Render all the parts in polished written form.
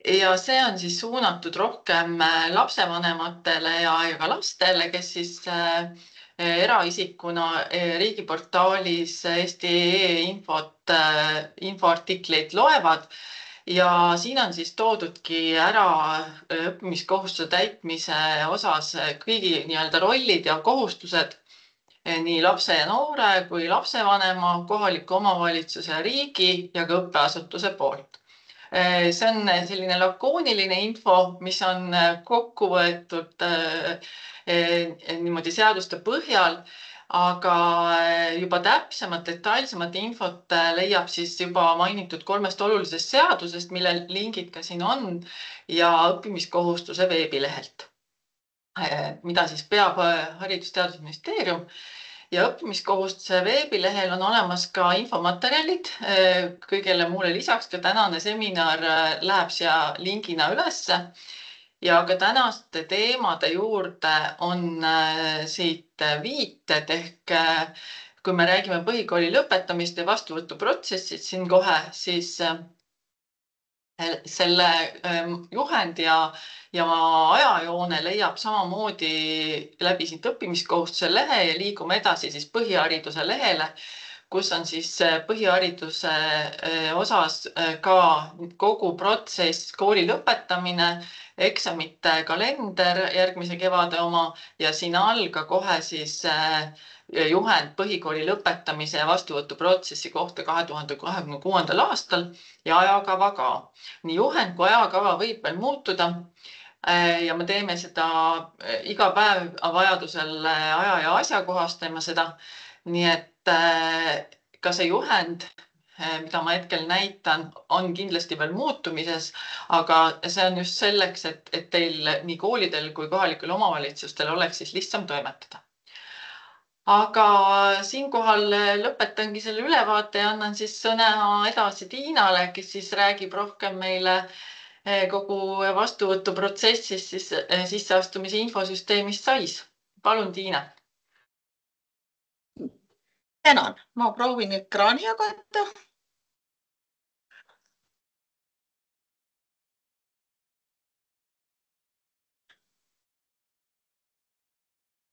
ja see on siis suunatud rohkem lapsevanematele ja ka lastele, kes siis eraisikuna riigiportaalis Eesti infot, infoartikleid loevad. Ja siin on siis toodudki ära õppimiskohustuse täitmise osas kõigi nii-öelda rollid ja kohustused nii lapse ja noore kui lapsevanema, kohaliku omavalitsuse, riigi ja ka õppeasutuse poolt. See on selline lakooniline info, mis on kokku võetud niimoodi seaduste põhjal, aga juba täpsemat, detailsemat infot leiab siis juba mainitud 3 olulisest seadusest, mille lingid ka siin on, ja õppimiskohustuse veebilehelt, mida siis peab Haridus- ja Teadusministeerium. Ja õppimiskohustuse veebilehel on olemas ka infomaterjalid. Kõigele muule lisaks ka tänane seminar läheb siia lingina ülesse. Ja ka tänaste teemade juurde on siit viited ehk kui me räägime põhikooli lõpetamist ja vastuvõtuprotsessist siin kohe, siis selle juhend ja ajajoone leiab samamoodi läbi siit õppimiskohustuse lehe ja liigume edasi siis põhihariduse lehele, kus on siis põhihariduse osas ka kogu protsess, kooli lõpetamine, eksamite kalender, järgmise kevade oma ja siin all ka kohe siis juhend põhikooli lõpetamise ja vastuvõtuprotsessi kohta 2026. aastal ja ajakava ka. Nii juhend kui ajakava võib veel muutuda ja me teeme seda iga päev vajadusel aja ja asjakohastame seda. Nii et ka see juhend, mida ma hetkel näitan, on kindlasti veel muutumises, aga see on just selleks, et teil nii koolidel kui kohalikul omavalitsustel oleks siis lihtsam toimetada. Aga siinkohal lõpetangi selle ülevaate ja annan siis sõna edasi Tiinale, kes siis räägib rohkem meile kogu vastuvõtuprotsessist siis sisseastumise infosüsteemist SAIS. Palun, Tiina. Tänan. Ma proovin ekraani jagada.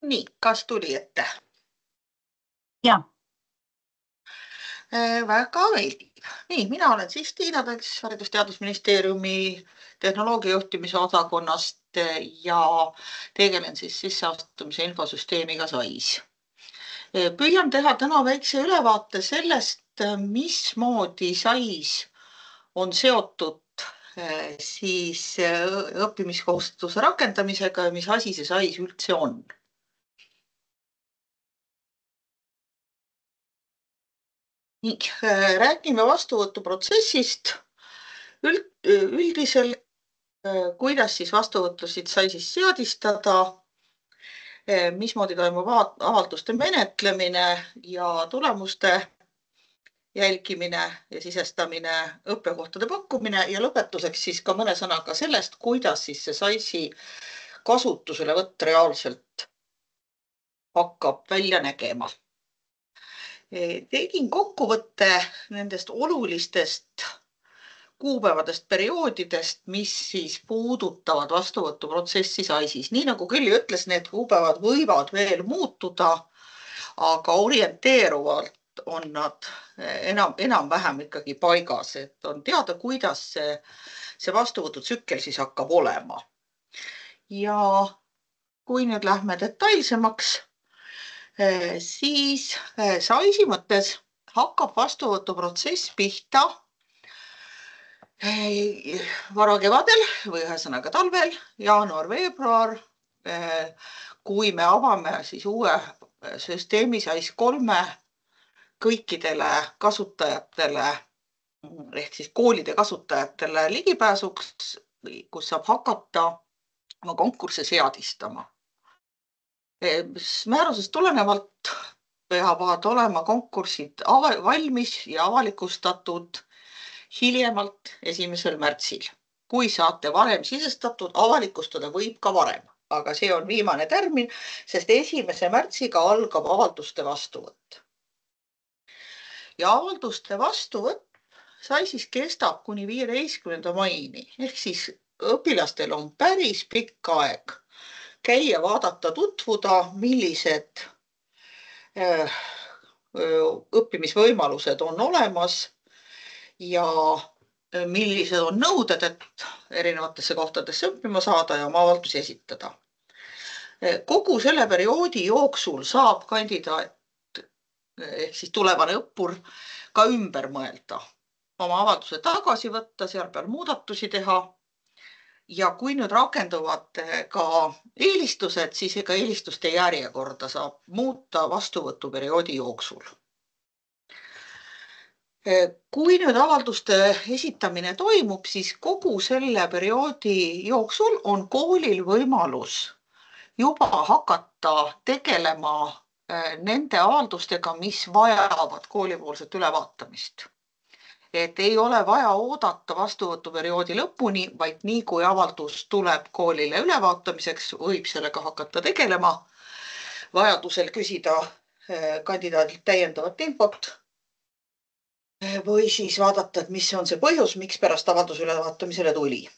Nii, kas tuli ette? Jah. Väga meeldiv. Nii, mina olen siis Tiina Tõks Haridus- ja Teadusministeeriumi tehnoloogiajuhtimise osakonnast ja tegelen siis sisseastumise infosüsteemiga SAIS. Püüan teha täna väikse ülevaate sellest, mismoodi SAIS on seotud siis õppimiskohustuse rakendamisega ja mis asi see SAIS üldse on. Räägime vastuvõtuprotsessist üldiselt, kuidas siis vastuvõtusid SAIS-is seadistada, mismoodi toimub avalduste menetlemine ja tulemuste jälgimine ja sisestamine, õppekohtade pakkumine ja lõpetuseks siis ka mõne sõnaga sellest, kuidas siis see SAIS-i kasutuselevõtt reaalselt hakkab välja nägema. Tegin kokkuvõtte nendest olulistest kuupäevadest, perioodidest, mis siis puudutavad vastuvõtuprotsessi SAIS-is. Nii nagu Külli ütles, need kuupäevad võivad veel muutuda, aga orienteeruvalt on nad enam-vähem ikkagi paigas, et on teada, kuidas see vastuvõtutsükkel siis hakkab olema. Ja kui nüüd lähme detailsemaks, siis SAIS-i mõttes hakkab vastuvõtuprotsess pihta varakevadel või ühesõnaga talvel, jaanuar-veebruar, kui me avame siis uue süsteemi SAIS 3 kõikidele kasutajatele ehk siis koolide kasutajatele ligipääsuks, kus saab hakata oma konkursse seadistama. Määrusest tulenevalt peavad olema konkursid valmis ja avalikustatud hiljemalt 1. märtsil. Kui saate varem sisestatud, avalikustada võib ka varem, aga see on viimane tärmin, sest 1. märtsiga algab avalduste vastuvõtt. Ja avalduste vastuvõtt SAIS-is kestab kuni 15. maini ehk siis õpilastel on päris pikk aeg käia, vaadata, tutvuda, millised õppimisvõimalused on olemas ja millised on nõuded, et erinevatesse kohtadesse õppima saada ja oma avaldusi esitada. Kogu selle perioodi jooksul saab kandidaat ehk siis tulevane õppur ka ümber mõelda, oma avalduse tagasi võtta, seal peal muudatusi teha. Ja kui nüüd rakenduvad ka eelistused, siis ega eelistuste järjekorda saab muuta vastuvõtuperioodi jooksul. Kui nüüd avalduste esitamine toimub, siis kogu selle perioodi jooksul on koolil võimalus juba hakata tegelema nende avaldustega, mis vajavad koolipoolset ülevaatamist. Et ei ole vaja oodata vastuvõtuperioodi lõpuni, vaid nii kui avaldus tuleb koolile ülevaatamiseks, võib sellega hakata tegelema. Vajadusel küsida kandidaadilt täiendavat infot või siis vaadata, et mis on see põhjus, miks pärast avalduse ülevaatamisele tuli.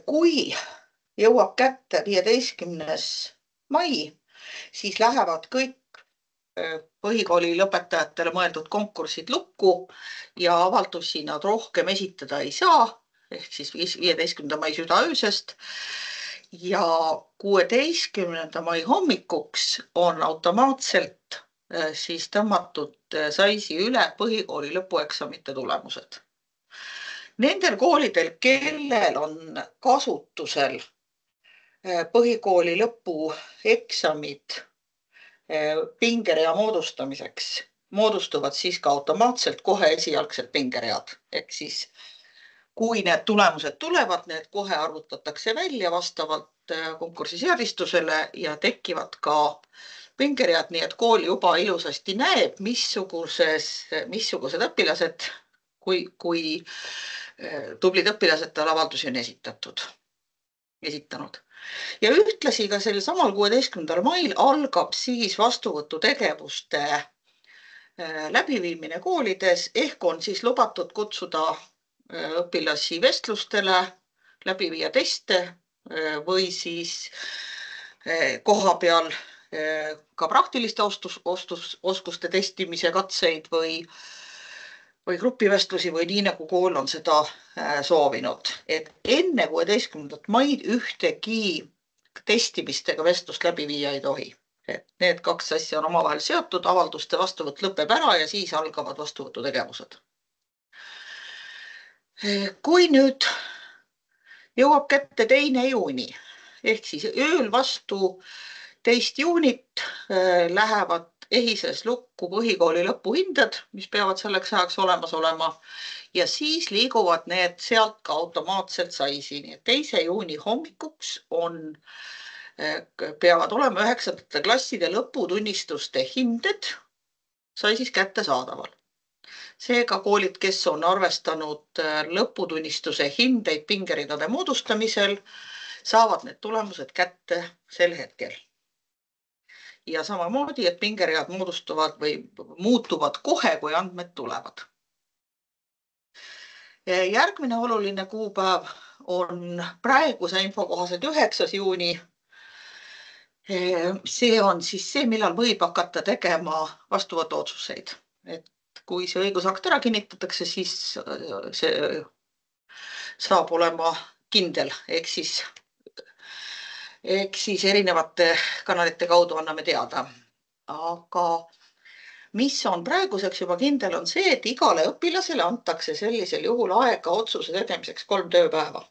Kui jõuab kätte 15. mai, siis lähevad kõik põhikooli lõpetajatele mõeldud konkursid lukku ja avaldusi nad rohkem esitada ei saa, ehk siis 15. mai südaöösest. Ja 16. mai hommikuks on automaatselt siis tõmmatud SAIS-i üle põhikooli lõpueksamite tulemused. Nendel koolidel, kellel on kasutusel põhikooli lõpueksamid pingerea moodustamiseks, moodustuvad siis ka automaatselt kohe esialgsed pingeread. Ehk siis kui need tulemused tulevad, need kohe arvutatakse välja vastavalt konkursiseadistusele ja tekivad ka pingeread, nii et kool juba ilusasti näeb, missugused õpilased, kui tublid õpilased tal avaldusi on esitanud. Ja ühtlasi ka sel samal 16. mail algab siis vastuvõtutegevuste läbiviimine koolides, ehk on siis lubatud kutsuda õpilasi vestlustele, läbi viia teste või siis koha peal ka praktiliste oskuste testimise katseid või grupivestlusi või nii, nagu kool on seda soovinud. Et enne 16. maid ühtegi testimistega vestlust läbi viia ei tohi. Et need kaks asja on omavahel seotud, avalduste vastuvõtt lõpeb ära ja siis algavad vastuvõtutegevused. Kui nüüd jõuab kätte 2. juuni, ehk siis ööl vastu 2. juunit lähevad EHIS-es lukku põhikooli lõpuhinded, mis peavad selleks ajaks olemas olema, ja siis liiguvad need sealt ka automaatselt SAIS-i. Nii et 2. juuni hommikuks peavad olema 9. klasside lõputunnistuste hinded SAIS-is kättesaadaval. Seega koolid, kes on arvestanud lõputunnistuse hindeid pingeridade moodustamisel, saavad need tulemused kätte sel hetkel. Ja samamoodi, et pingeread moodustuvad või muutuvad kohe, kui andmed tulevad. Järgmine oluline kuupäev on praeguse info kohaselt 9. juuni. See on siis see, millal võib hakata tegema vastuvõtuotsuseid. Et kui see õigusakt ära kinnitatakse, siis see saab olema kindel, ehk siis erinevate kanalite kaudu anname teada. Aga mis on praeguseks juba kindel, on see, et igale õpilasele antakse sellisel juhul aega otsuse tegemiseks 3 tööpäeva.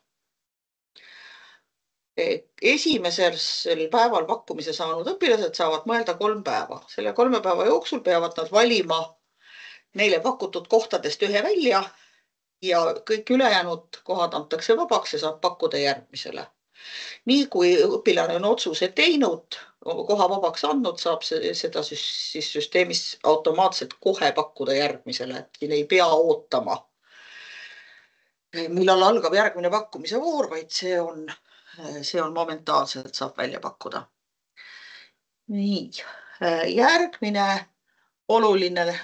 Esimesel päeval pakkumise saanud õpilased saavad mõelda 3 päeva. Selle 3 päeva jooksul peavad nad valima neile pakutud kohtadest ühe välja ja kõik ülejäänud kohad antakse vabaks ja saab pakkuda järgmisele. Nii kui õpilane on otsuse teinud, koha vabaks andnud, saab seda siis süsteemis automaatselt kohe pakkuda järgmisele. Siin ei pea ootama, millal algab järgmine pakkumise voor, vaid see on momentaalselt saab välja pakkuda. Nii, järgmine oluline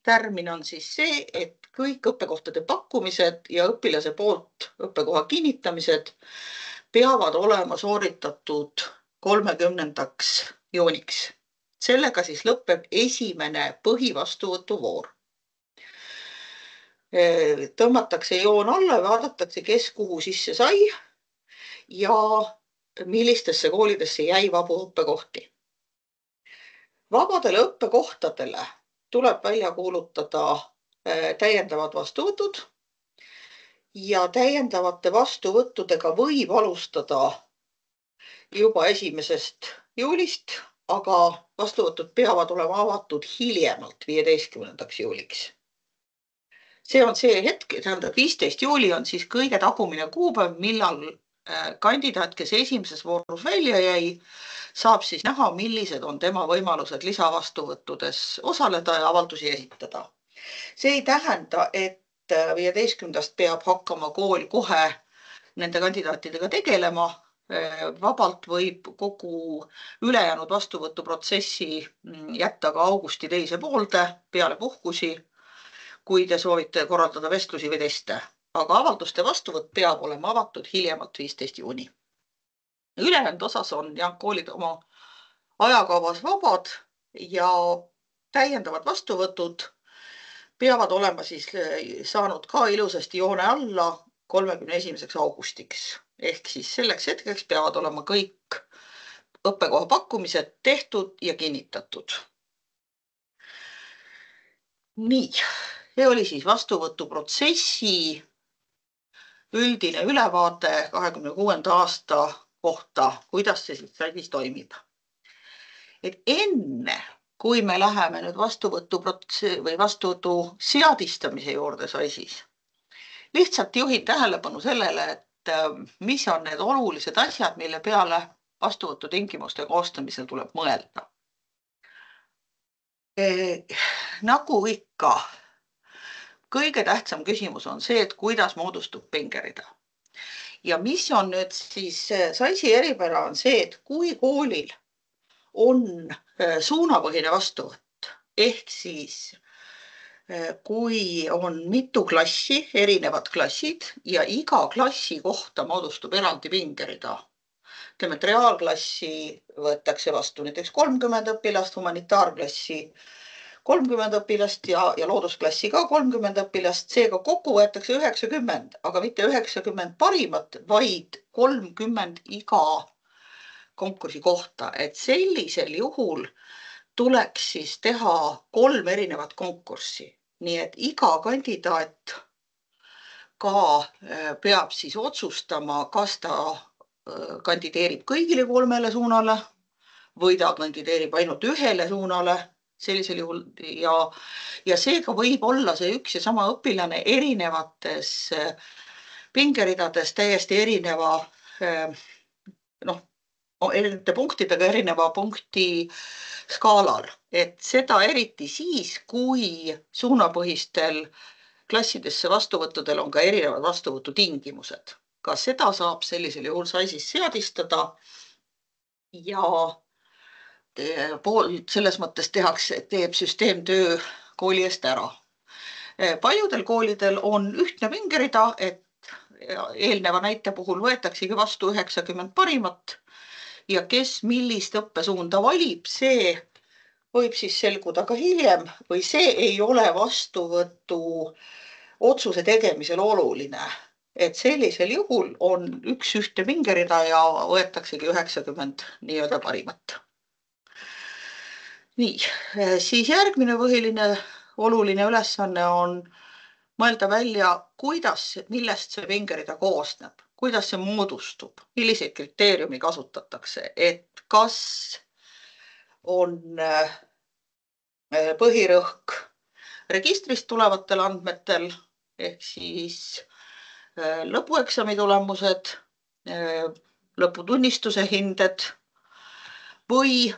tärmin on siis see, et kõik õppekohtade pakkumised ja õpilase poolt õppekoha kinnitamised peavad olema sooritatud 30. juuniks. Sellega siis lõpeb esimene põhivastuvõtuvoor. Tõmmatakse joon alla ja vaadatakse, kes kuhu sisse sai ja millistesse koolidesse jäi vabu õppekohti. Vabadele õppekohtadele tuleb välja kuulutada täiendavad vastuvõtud ja täiendavate vastuvõttudega võib alustada juba 1. juulist, aga vastuvõtud peavad olema avatud hiljemalt 15. juuliks. See on see hetk, tähendab 15. juuli on siis kõige tagumine kuupäev, millal kandidaat, kes esimeses voorus välja jäi, saab siis näha, millised on tema võimalused lisavastuvõttudes osaleda ja avaldusi esitada. See ei tähenda, et 15. peab hakkama kool kohe nende kandidaatidega tegelema. Vabalt võib kogu ülejäänud vastuvõtuprotsessi jätta ka augusti teise poolde peale puhkusi, kui te soovite korraldada vestlusi või teste. Aga avalduste vastuvõtt peab olema avatud hiljemalt 15. juuni. Ülejäänud osas on koolid oma ajakavas vabad ja täiendavad vastuvõtud peavad olema siis saanud ka ilusasti joone alla 31. augustiks. Ehk siis selleks hetkeks peavad olema kõik õppekoha pakkumised tehtud ja kinnitatud. Nii, see oli siis vastuvõtuprotsessi üldine ülevaade 26. aasta kohta, kuidas see siis toimib. Et enne, kui me läheme nüüd vastuvõtu seadistamise juurde SAIS-is, lihtsalt juhin tähelepanu sellele, et mis on need olulised asjad, mille peale vastuvõtutingimuste koostamisel tuleb mõelda. Nagu ikka, kõige tähtsam küsimus on see, et kuidas moodustub pingerida. Ja mis on nüüd siis SAIS-i eripära on see, et kui koolil on suunapõhine vastuvõtt, ehk siis kui on mitu klassi, erinevad klassid ja iga klassi kohta moodustub eraldi pingerida. Ütleme, et reaalklassi võetakse vastu näiteks 30 õpilast, humanitaarklassi 30 õpilast ja loodusklassi ka 30 õpilast. Seega kokku võetakse 90, aga mitte 90 parimat, vaid 30 iga konkursi kohta. Et sellisel juhul tuleks siis teha 3 erinevat konkurssi. Nii et iga kandidaat ka peab siis otsustama, kas ta kandideerib kõigile 3 suunale või ta kandideerib ainult 1 suunale sellisel juhul ja seega võib olla see üks ja sama õpilane erinevates pingeridades täiesti erineva erinevate punktidega erineva punkti skaalal. Et seda eriti siis, kui suunapõhistel klassidesse vastuvõttudel on ka erinevad vastuvõtutingimused. Ka seda saab sellisel juhul SAIS-is seadistada ja selles mõttes teeb süsteemtöö kooli eest ära. Paljudel koolidel on ühtne pingerida, et eelneva näite puhul võetaksegi vastu 90 parimat ja kes millist õppesuunda valib, see võib siis selguda ka hiljem või see ei ole vastuvõtu otsuse tegemisel oluline. Et sellisel juhul on üks ühte pingerida ja võetaksegi 90 nii-öelda parimat. Nii, siis järgmine põhiline oluline ülesanne on mõelda välja, millest see pingerida koosneb, kuidas see moodustub, milliseid kriteeriumi kasutatakse, et kas on põhirõhk registrist tulevatel andmetel, ehk siis lõpueksami tulemused, lõputunnistuse hinded või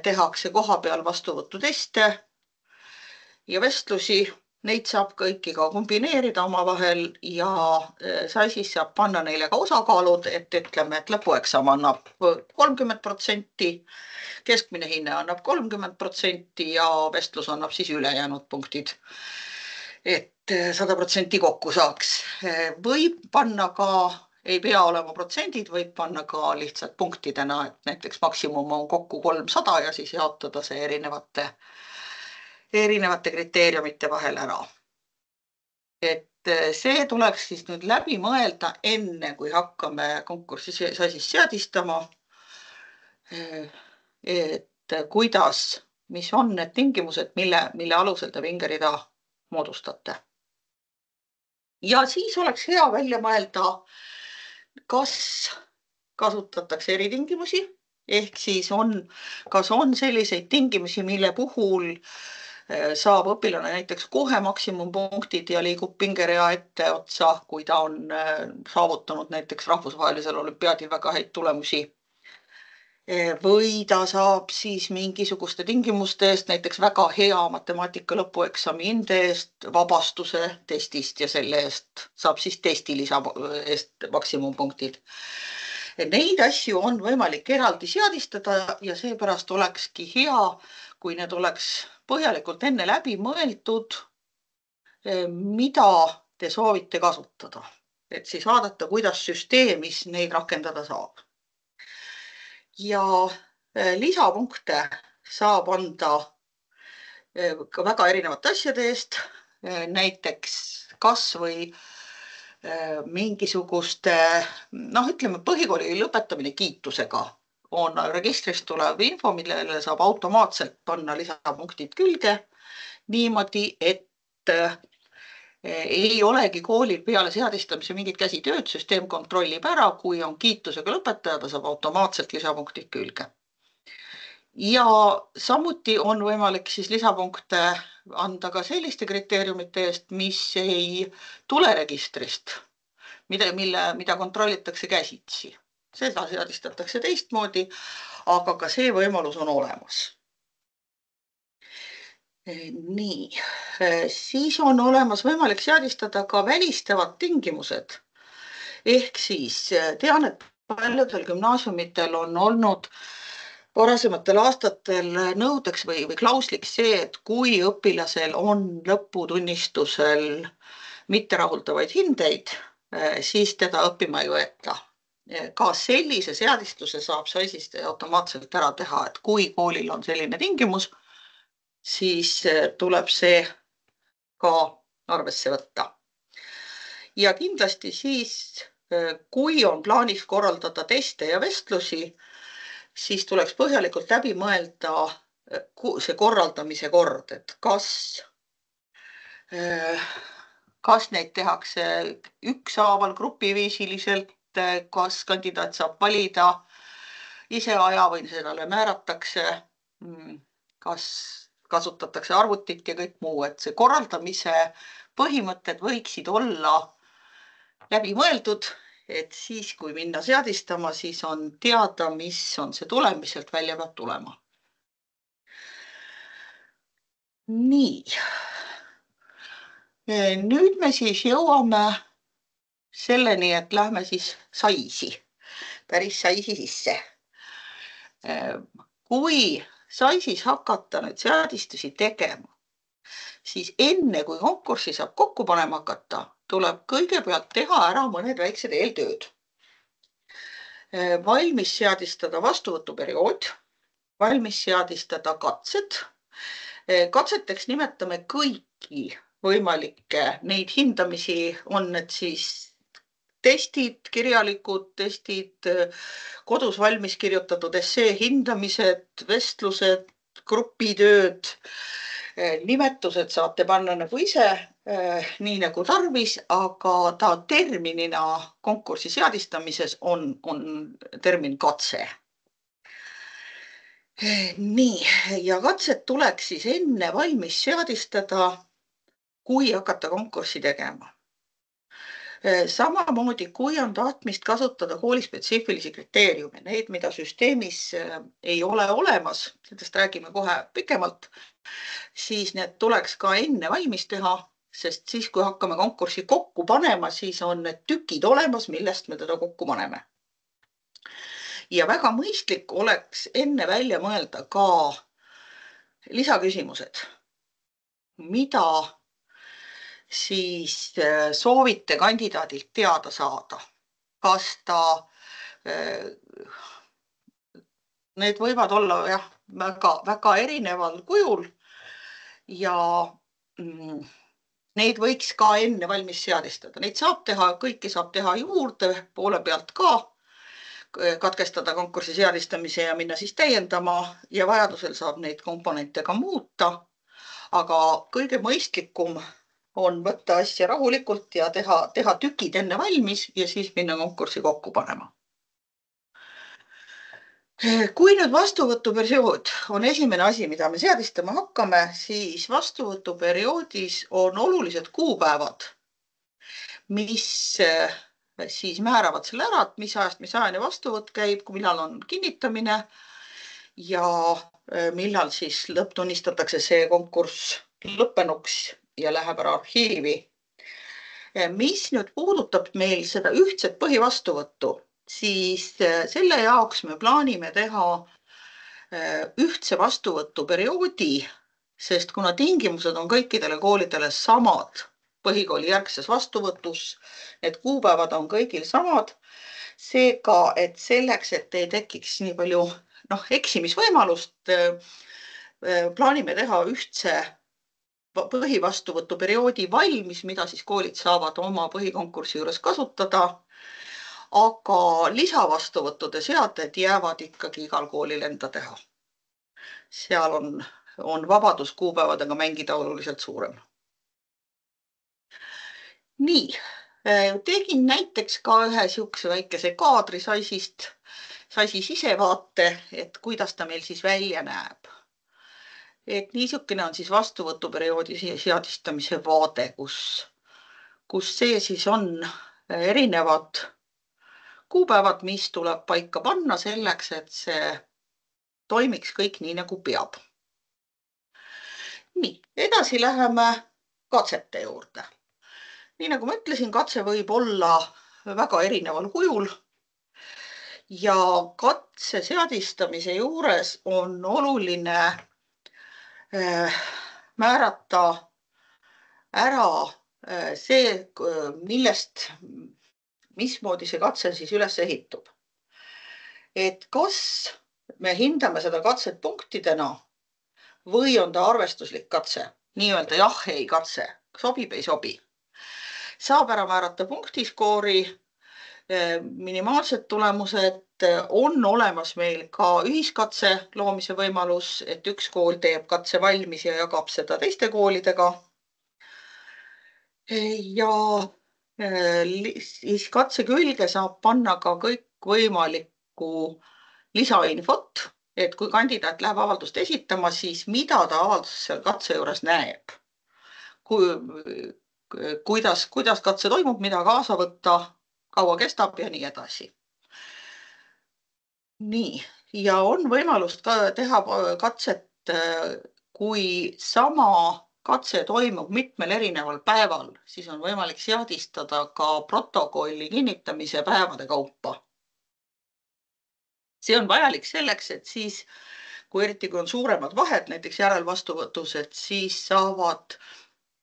tehakse kohapeal vastuvõtuteste ja vestlusi neid saab kõiki ka kombineerida omavahel ja siis saab panna neile ka osakaalud, et ütleme, et lõpueksam annab 30%, keskmine hinne annab 30% ja vestlus annab siis ülejäänud punktid. Et 100% kokku saaks. Võib panna ka, ei pea olema protsendid, võib panna ka lihtsalt punktidena, et näiteks maksimum on kokku 300 ja siis jaotada see erinevate kriteeriumite vahel ära. Et see tuleks siis nüüd läbi mõelda enne, kui hakkame konkurssi siis seadistama. Et kuidas, mis on need tingimused, mille alusel te pingerida moodustate. Ja siis oleks hea välja mõelda, kas kasutatakse eritingimusi, ehk siis kas on selliseid tingimusi, mille puhul saab õpilane näiteks kohe maksimumpunktid ja liigub pingerea etteotsa, kui ta on saavutanud näiteks rahvusvahelisel olümpiaadil väga häid tulemusi. Või ta saab siis mingisuguste tingimuste eest, näiteks väga hea matemaatika lõpueksami hinde eest vabastuse testist ja selle eest saab siis testi lisa eest maksimumpunktid. Neid asju on võimalik eraldi seadistada ja seepärast olekski hea, kui need oleks põhjalikult enne läbi mõeldud, mida te soovite kasutada. Et siis vaadata, kuidas süsteemis neid rakendada saab. Ja lisapunkte saab anda ka väga erinevate asjade eest, näiteks kas või mingisuguste, ütleme põhikooli lõpetamine kiitusega on registrist tulev info, millele saab automaatselt panna lisapunktid külge niimoodi, et ei olegi koolil peale seadistamise mingit käsitööd, süsteem kontrollib ära, kui on kiitusega lõpetaja, ta saab automaatselt lisapunktid külge. Ja samuti on võimalik siis lisapunkte anda ka selliste kriteeriumite eest, mis ei tule registrist, mida kontrollitakse käsitsi. Seda seadistatakse teistmoodi, aga ka see võimalus on olemas. Nii, siis on olemas võimalik seadistada ka välistavad tingimused. Ehk siis tean, et paljudel gümnaasiumitel on olnud varasematel aastatel nõudeks või klausliks see, et kui õpilasel on lõputunnistusel mitterahuldavaid hindeid, siis teda õppima ei võeta. Ka sellise seadistuse saab siis automaatselt ära teha, et kui koolil on selline tingimus, siis tuleb see ka arvesse võtta. Ja kindlasti siis, kui on plaanis korraldada teste ja vestlusi, siis tuleks põhjalikult läbi mõelda see korraldamise kord, et kas neid tehakse ükshaaval grupiviisiliselt, kas kandidaat saab valida ise aja või sellele määratakse, kas kasutatakse arvutit ja kõik muu, et see korraldamise põhimõtted võiksid olla läbi mõeldud, et siis, kui minna seadistama, siis on teada, mis on see tulem, mis sealt välja peab tulema. Nii. Nüüd me siis jõuame selleni, et lähme siis päris saisi sisse. Kui sai siis hakata nüüd seadistusi tegema, siis enne, kui konkurssi saab kokku panema hakata, tuleb kõigepealt teha ära mõned väiksed eeltööd. Valmis seadistada vastuvõtuperiood, valmis seadistada katsed. Katseteks nimetame kõiki võimalikke neid hindamisi, on need siis testid, kirjalikud testid, kodus valmis kirjutatud essee hindamised, vestlused, grupitööd, nimetused saate panna nagu ise, nii nagu tarvis, aga ta terminina konkursi seadistamises on termin katse. Nii, ja katset tuleks siis enne valmis seadistada, kui hakata konkurssi tegema. Samamoodi, kui on tahtmist kasutada koolispetsiifilisi kriteeriume, neid, mida süsteemis ei ole olemas, sellest räägime kohe pikemalt, siis need tuleks ka enne valmis teha sest siis, kui hakkame konkurssi kokku panema, siis on need tükid olemas, millest me teda kokku paneme. Ja väga mõistlik oleks enne välja mõelda ka lisaküsimused. Mida siis soovite kandidaadilt teada saada? Kas ta, need võivad olla jah, väga erineval kujul ja neid võiks ka enne valmis seadistada. Neid saab teha, kõiki saab teha juurde poole pealt ka, katkestada konkursi seadistamise ja minna siis täiendama ja vajadusel saab neid komponente ka muuta. Aga kõige mõistlikum on võtta asja rahulikult ja teha tükid enne valmis ja siis minna konkursi kokku panema. Kui nüüd vastuvõtuperiood on esimene asi, mida me seadistama hakkame, siis vastuvõtuperioodis on olulised kuupäevad, mis siis määravad selle ära, et mis ajast mis ajani vastuvõtt käib, millal on kinnitamine ja millal siis lõpptunnistatakse see konkurss lõppenuks ja läheb ära arhiivi. Mis nüüd puudutab meil seda ühtset põhivastuvõttu, siis selle jaoks me plaanime teha ühtse vastuvõtuperioodi, sest kuna tingimused on kõikidele koolidele samad põhikooli järgses vastuvõtus, need kuupäevad on kõigil samad, seega, et selleks, et ei tekiks nii palju eksimisvõimalust, plaanime teha ühtse põhivastuvõtuperioodi valmis, mida siis koolid saavad oma põhikonkursi juures kasutada, aga lisavastuvõttude seaded jäävad ikkagi igal koolil enda teha. Seal on vabadus kuupäevadega mängida oluliselt suurem. Nii, tegin näiteks ka ühe siukse väikese kaadri SAIS-ist, SAIS-i sisevaate, et kuidas ta meil siis välja näeb. Et niisugune on siis vastuvõtuperioodi seadistamise vaade, kus see siis on erinevad kuupäevad, mis tuleb paika panna selleks, et see toimiks kõik nii, nagu peab. Nii, edasi läheme katsete juurde. Nii nagu ma ütlesin, katse võib olla väga erineval kujul ja katse seadistamise juures on oluline määrata ära see, mismoodi see katse siis üles ehitub. Et kas me hindame seda katset punktidena või on ta arvestuslik katse, nii-öelda jah-ei katse, sobib, ei sobi. Saab ära määrata punktiskoori, minimaalsed tulemused, on olemas meil ka ühiskatse loomise võimalus, et üks kool teeb katse valmis ja jagab seda teiste koolidega. Ja siis katse külge saab panna ka kõik võimalikku lisainfot, et kui kandidaat läheb avaldust esitama, siis mida ta avaldus seal katse juures näeb. Kuidas katse toimub, mida kaasa võtta, kaua kestab ja nii edasi. Nii, ja on võimalust ka teha katset, kui sama katse toimub mitmel erineval päeval, siis on võimalik seadistada ka protokolli kinnitamise päevade kaupa. See on vajalik selleks, et siis, eriti kui on suuremad vahed, näiteks järelvastuvõtus, et siis saavad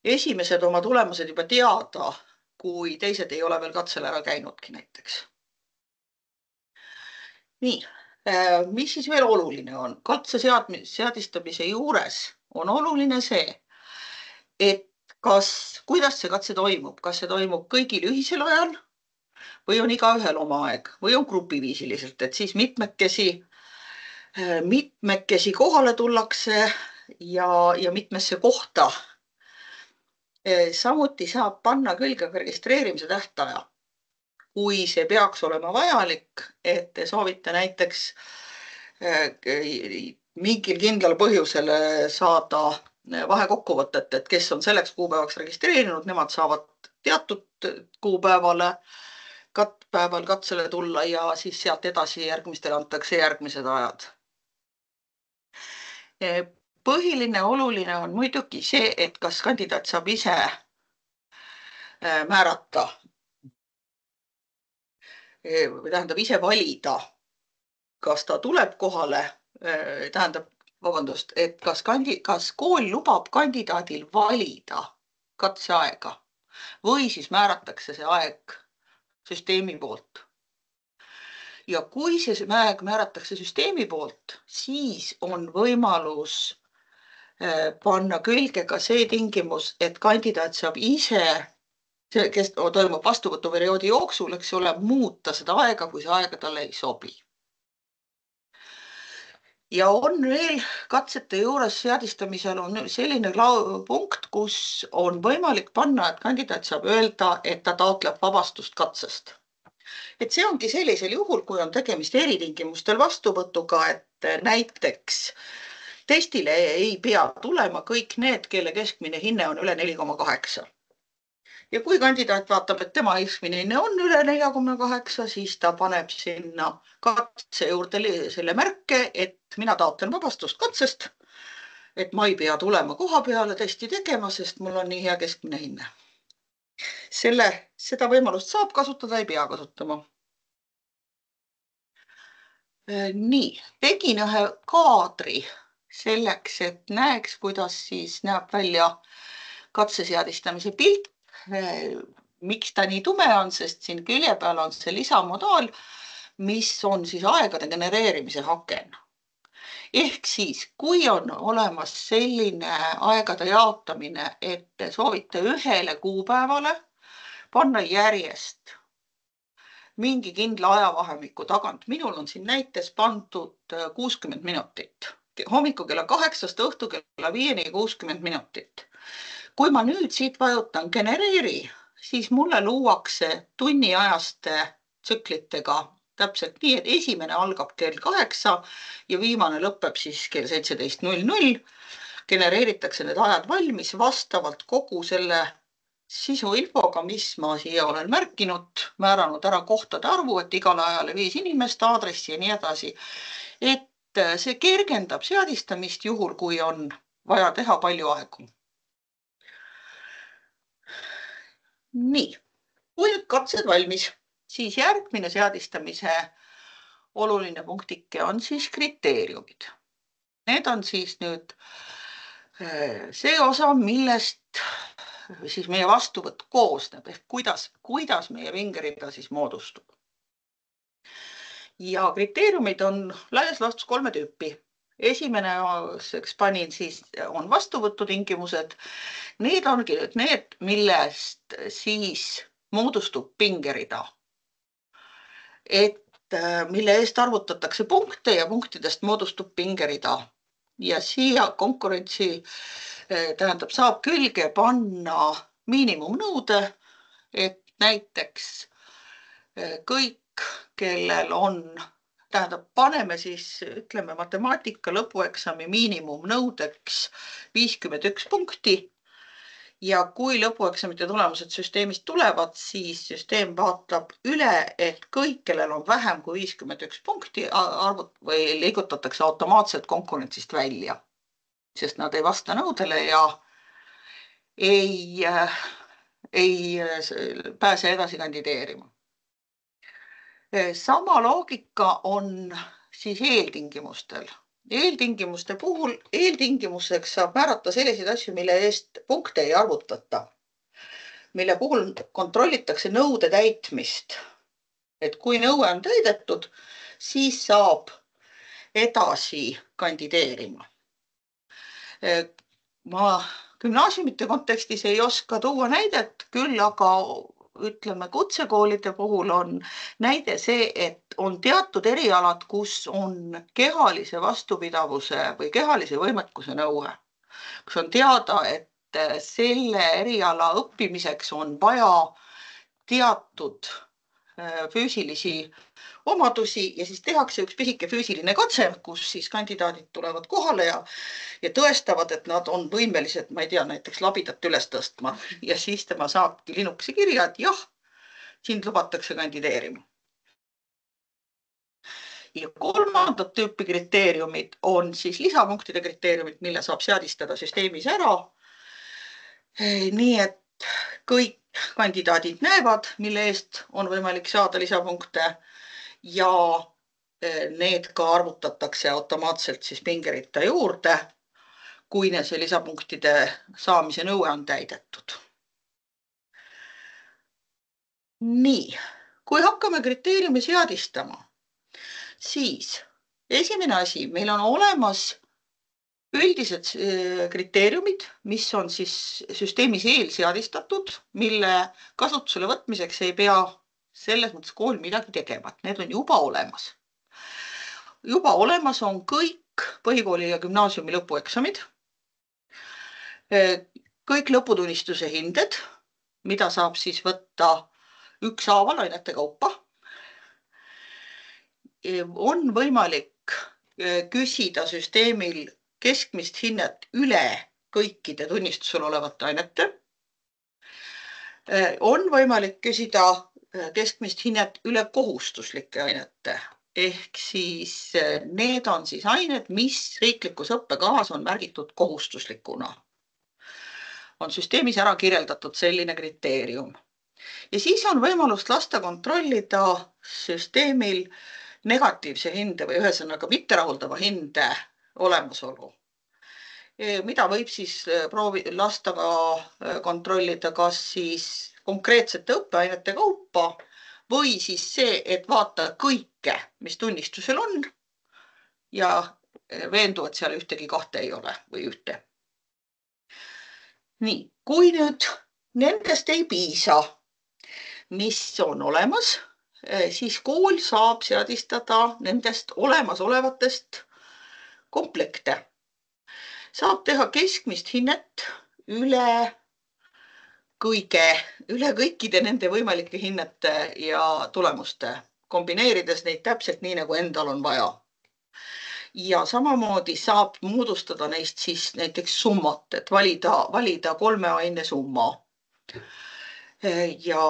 esimesed oma tulemused juba teada, kui teised ei ole veel katsel ära käinudki näiteks. Nii, mis siis veel oluline on? Katse seadistamise juures on oluline see, et kuidas see katse toimub? Kas see toimub kõigil ühisel ajal või on igaühel oma aeg või on grupiviisiliselt, et siis mitmekesi kohale tullakse ja mitmesse kohta. Samuti saab panna külge registreerimise tähtaja, kui see peaks olema vajalik, et te soovite näiteks mingil kindlal põhjusel saada vahekokkuvõtet, et kes on selleks kuupäevaks registreerinud, nemad saavad teatud kuupäeval katsele tulla ja siis sealt edasi järgmistele antakse järgmised ajad. Põhiline oluline on muidugi see, et kas kandidaat saab ise määrata või tähendab ise valida, kas ta tuleb kohale, vabandust, et kas kool lubab kandidaadil valida katseaega või siis määratakse see aeg süsteemi poolt. Ja kui see aeg määratakse süsteemi poolt, siis on võimalus panna külge ka see tingimus, et kandidaat saab ise, kes toimub vastuvõtuperioodi jooksul, eks ole, muuta seda aega, kui see aega talle ei sobi. Ja on veel katsete juures seadistamisel on selline punkt, kus on võimalik panna, et kandidaat saab öelda, et ta taotleb vabastust katsest. Et see ongi sellisel juhul, kui on tegemist eritingimustel vastuvõtuga, et näiteks testile ei pea tulema kõik need, kelle keskmine hinne on üle 4,8. Ja kui kandidaat vaatab, et tema keskmine hinne on üle 4,8, siis ta paneb sinna katse juurde selle märke, et mina taotlen vabastust katsest, et ma ei pea tulema koha peale testi tegema, sest mul on nii hea keskmine hinne. Seda võimalust saab kasutada, ei pea kasutama. Nii, tegin ühe kaadri selleks, et näeks, kuidas siis näeb välja katseseadistamise pilt. Miks ta nii tume on, sest siin külje peal on see lisamodaal, mis on siis aegade genereerimise haken. Ehk siis, kui on olemas selline aegade jaotamine, et te soovite ühele kuupäevale panna järjest mingi kindla ajavahemiku tagant. Minul on siin näites pandud 60 minutit. Hommiku kella 8-st õhtu kella 5-ni 60 minutit. Kui ma nüüd siit vajutan genereeri, siis mulle luuakse tunniajaste tsüklitega täpselt nii, et esimene algab kell 8 ja viimane lõpeb siis kell 17.00. Genereeritakse need ajad valmis vastavalt kogu selle sisuinfoga, mis ma siia olen märkinud, määranud ära kohtade arvu, et igale ajale 5 inimest, aadressi ja nii edasi. Et see kergendab seadistamist juhul, kui on vaja teha palju aegu. Nii, kui nüüd katsed valmis, siis järgmine seadistamise oluline punktike on siis kriteeriumid. Need on siis nüüd see osa, millest siis meie vastuvõtt koosneb, ehk kuidas meie pingerida siis moodustub. Ja kriteeriumid on laias laastus 3 tüüpi. Esimene panin siis on vastuvõtutingimused. Need ongi need, millest siis moodustub pingerida. Et mille eest arvutatakse punkte ja punktidest moodustub pingerida. Ja siia konkurentsi saab külge panna miinimumnõude, et näiteks kõik, kellel on, paneme siis, ütleme, matemaatika lõpueksami miinimumnõudeks 51 punkti. Ja kui lõpueksamite tulemused süsteemist tulevad, siis süsteem vaatab üle, et kõik, kellel on vähem kui 51 punkti, või liigutatakse automaatselt konkurentsist välja, sest nad ei vasta nõudele ja ei pääse edasi kandideerima. Sama loogika on siis eeltingimustel. Eeltingimuste puhul eeltingimuseks saab määrata selliseid asju, mille eest punkte ei arvutata, mille puhul kontrollitakse nõude täitmist. Et kui nõue on täidetud, siis saab edasi kandideerima. Ma gümnaasiumite kontekstis ei oska tuua näidet, küll aga ütleme, kutsekoolide puhul on näide see, et on teatud erialad, kus on kehalise vastupidavuse või kehalise võimekuse nõue. Kus on teada, et selle eriala õppimiseks on vaja teatud füüsilisi omadusi ja siis tehakse üks pisike füüsiline katse, kus siis kandidaadid tulevad kohale ja tõestavad, et nad on võimelised, ma ei tea, näiteks labidat üles tõstma ja siis tema saabki linnukese kirja, et jah, sind lubatakse kandideerima. Ja kolmandat tüüpi kriteeriumid on siis lisapunktide kriteeriumid, mille saab seadistada süsteemis ära. Nii et kõik kandidaadid näevad, mille eest on võimalik saada lisapunkte ja need ka arvutatakse automaatselt siis pingerita juurde, kui see lisapunktide saamise nõue on täidetud. Nii, kui hakkame kriteeriumi seadistama, siis esimene asi, meil on olemas üldised kriteeriumid, mis on siis süsteemis eelseadistatud, mille kasutusele võtmiseks ei pea selles mõttes kool midagi tegema. Need on juba olemas. Juba olemas on kõik põhikooli ja gümnaasiumi lõpueksamid, kõik lõputunnistuse hinded, mida saab siis võtta ükshaaval ainete kaupa. On võimalik küsida süsteemil keskmist hinnet üle kõikide tunnistusel olevate ainete. On võimalik küsida keskmist hinnet üle kohustuslike ainete. Ehk siis need on siis ained, mis riiklikus õppekavas on märgitud kohustuslikuna. On süsteemis ära kirjeldatud selline kriteerium. Ja siis on võimalust lasta kontrollida süsteemil negatiivse hinde või ühesõnaga mitterahuldava hinde olemasolu, mida võib siis lasta ka kontrollida kas siis konkreetsete õppeainete kaupa või siis see, et vaata kõike, mis tunnistusel on ja veendu, et seal ühtegi kahte ei ole või ühte. Nii, kui nüüd nendest ei piisa, mis on olemas, siis kool saab seadistada nendest olemasolevatest komplekte. Saab teha keskmist hinnet üle kõikide nende võimalike hinnete ja tulemuste, kombineerides neid täpselt nii, nagu endal on vaja. Ja samamoodi saab moodustada neist siis näiteks summat, et valida 3 aine summa. Ja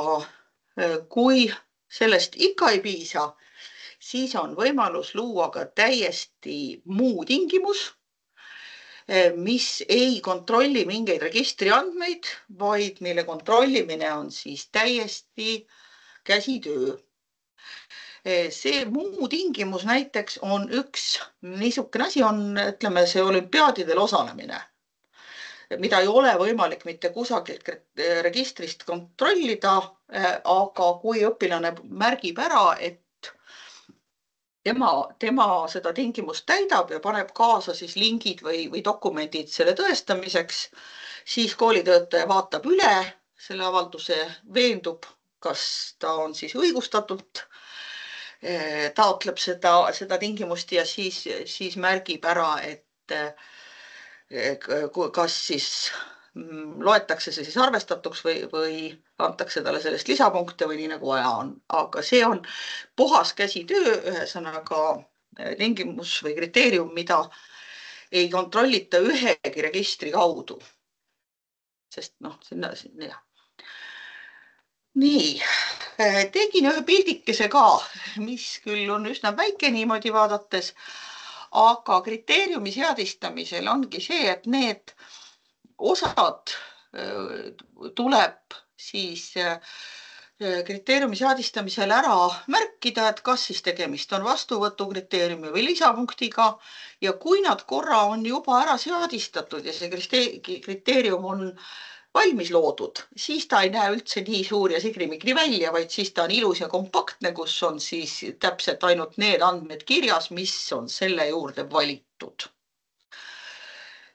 kui sellest ikka ei piisa, siis on võimalus luua ka täiesti muu tingimus, mis ei kontrolli mingeid registriandmeid, vaid mille kontrollimine on siis täiesti käsitöö. See muu tingimus näiteks on üks niisugune asi on, ütleme, see olümpiaadidel osalemine, mida ei ole võimalik mitte kusagilt registrist kontrollida, aga kui õpilane märgib ära, et tema seda tingimust täidab ja paneb kaasa siis lingid või dokumendid selle tõestamiseks, siis koolitöötaja vaatab üle selle avalduse, veendub, kas ta on siis õigustatult, taotleb seda tingimust ja siis märgib ära, et kas siis loetakse see siis arvestatuks või antakse talle sellest lisapunkte või nii nagu vaja on. Aga see on puhas käsitöö, ühesõnaga tingimus või kriteerium, mida ei kontrollita ühegi registri kaudu. Sest sinna. Nii, tegin ühe pildikese ka, mis küll on üsna väike niimoodi vaadates, aga kriteeriumi seadistamisel ongi see, et need osad tuleb siis kriteeriumi seadistamisel ära märkida, et kas siis tegemist on vastuvõtukriteeriumi või lisapunktiga ja kui nad korra on juba ära seadistatud ja see kriteerium on valmis loodud, siis ta ei näe üldse nii suur ja sigrimigri välja, vaid siis ta on ilus ja kompaktne, kus on siis täpselt ainult need andmed kirjas, mis on selle juurde valitud.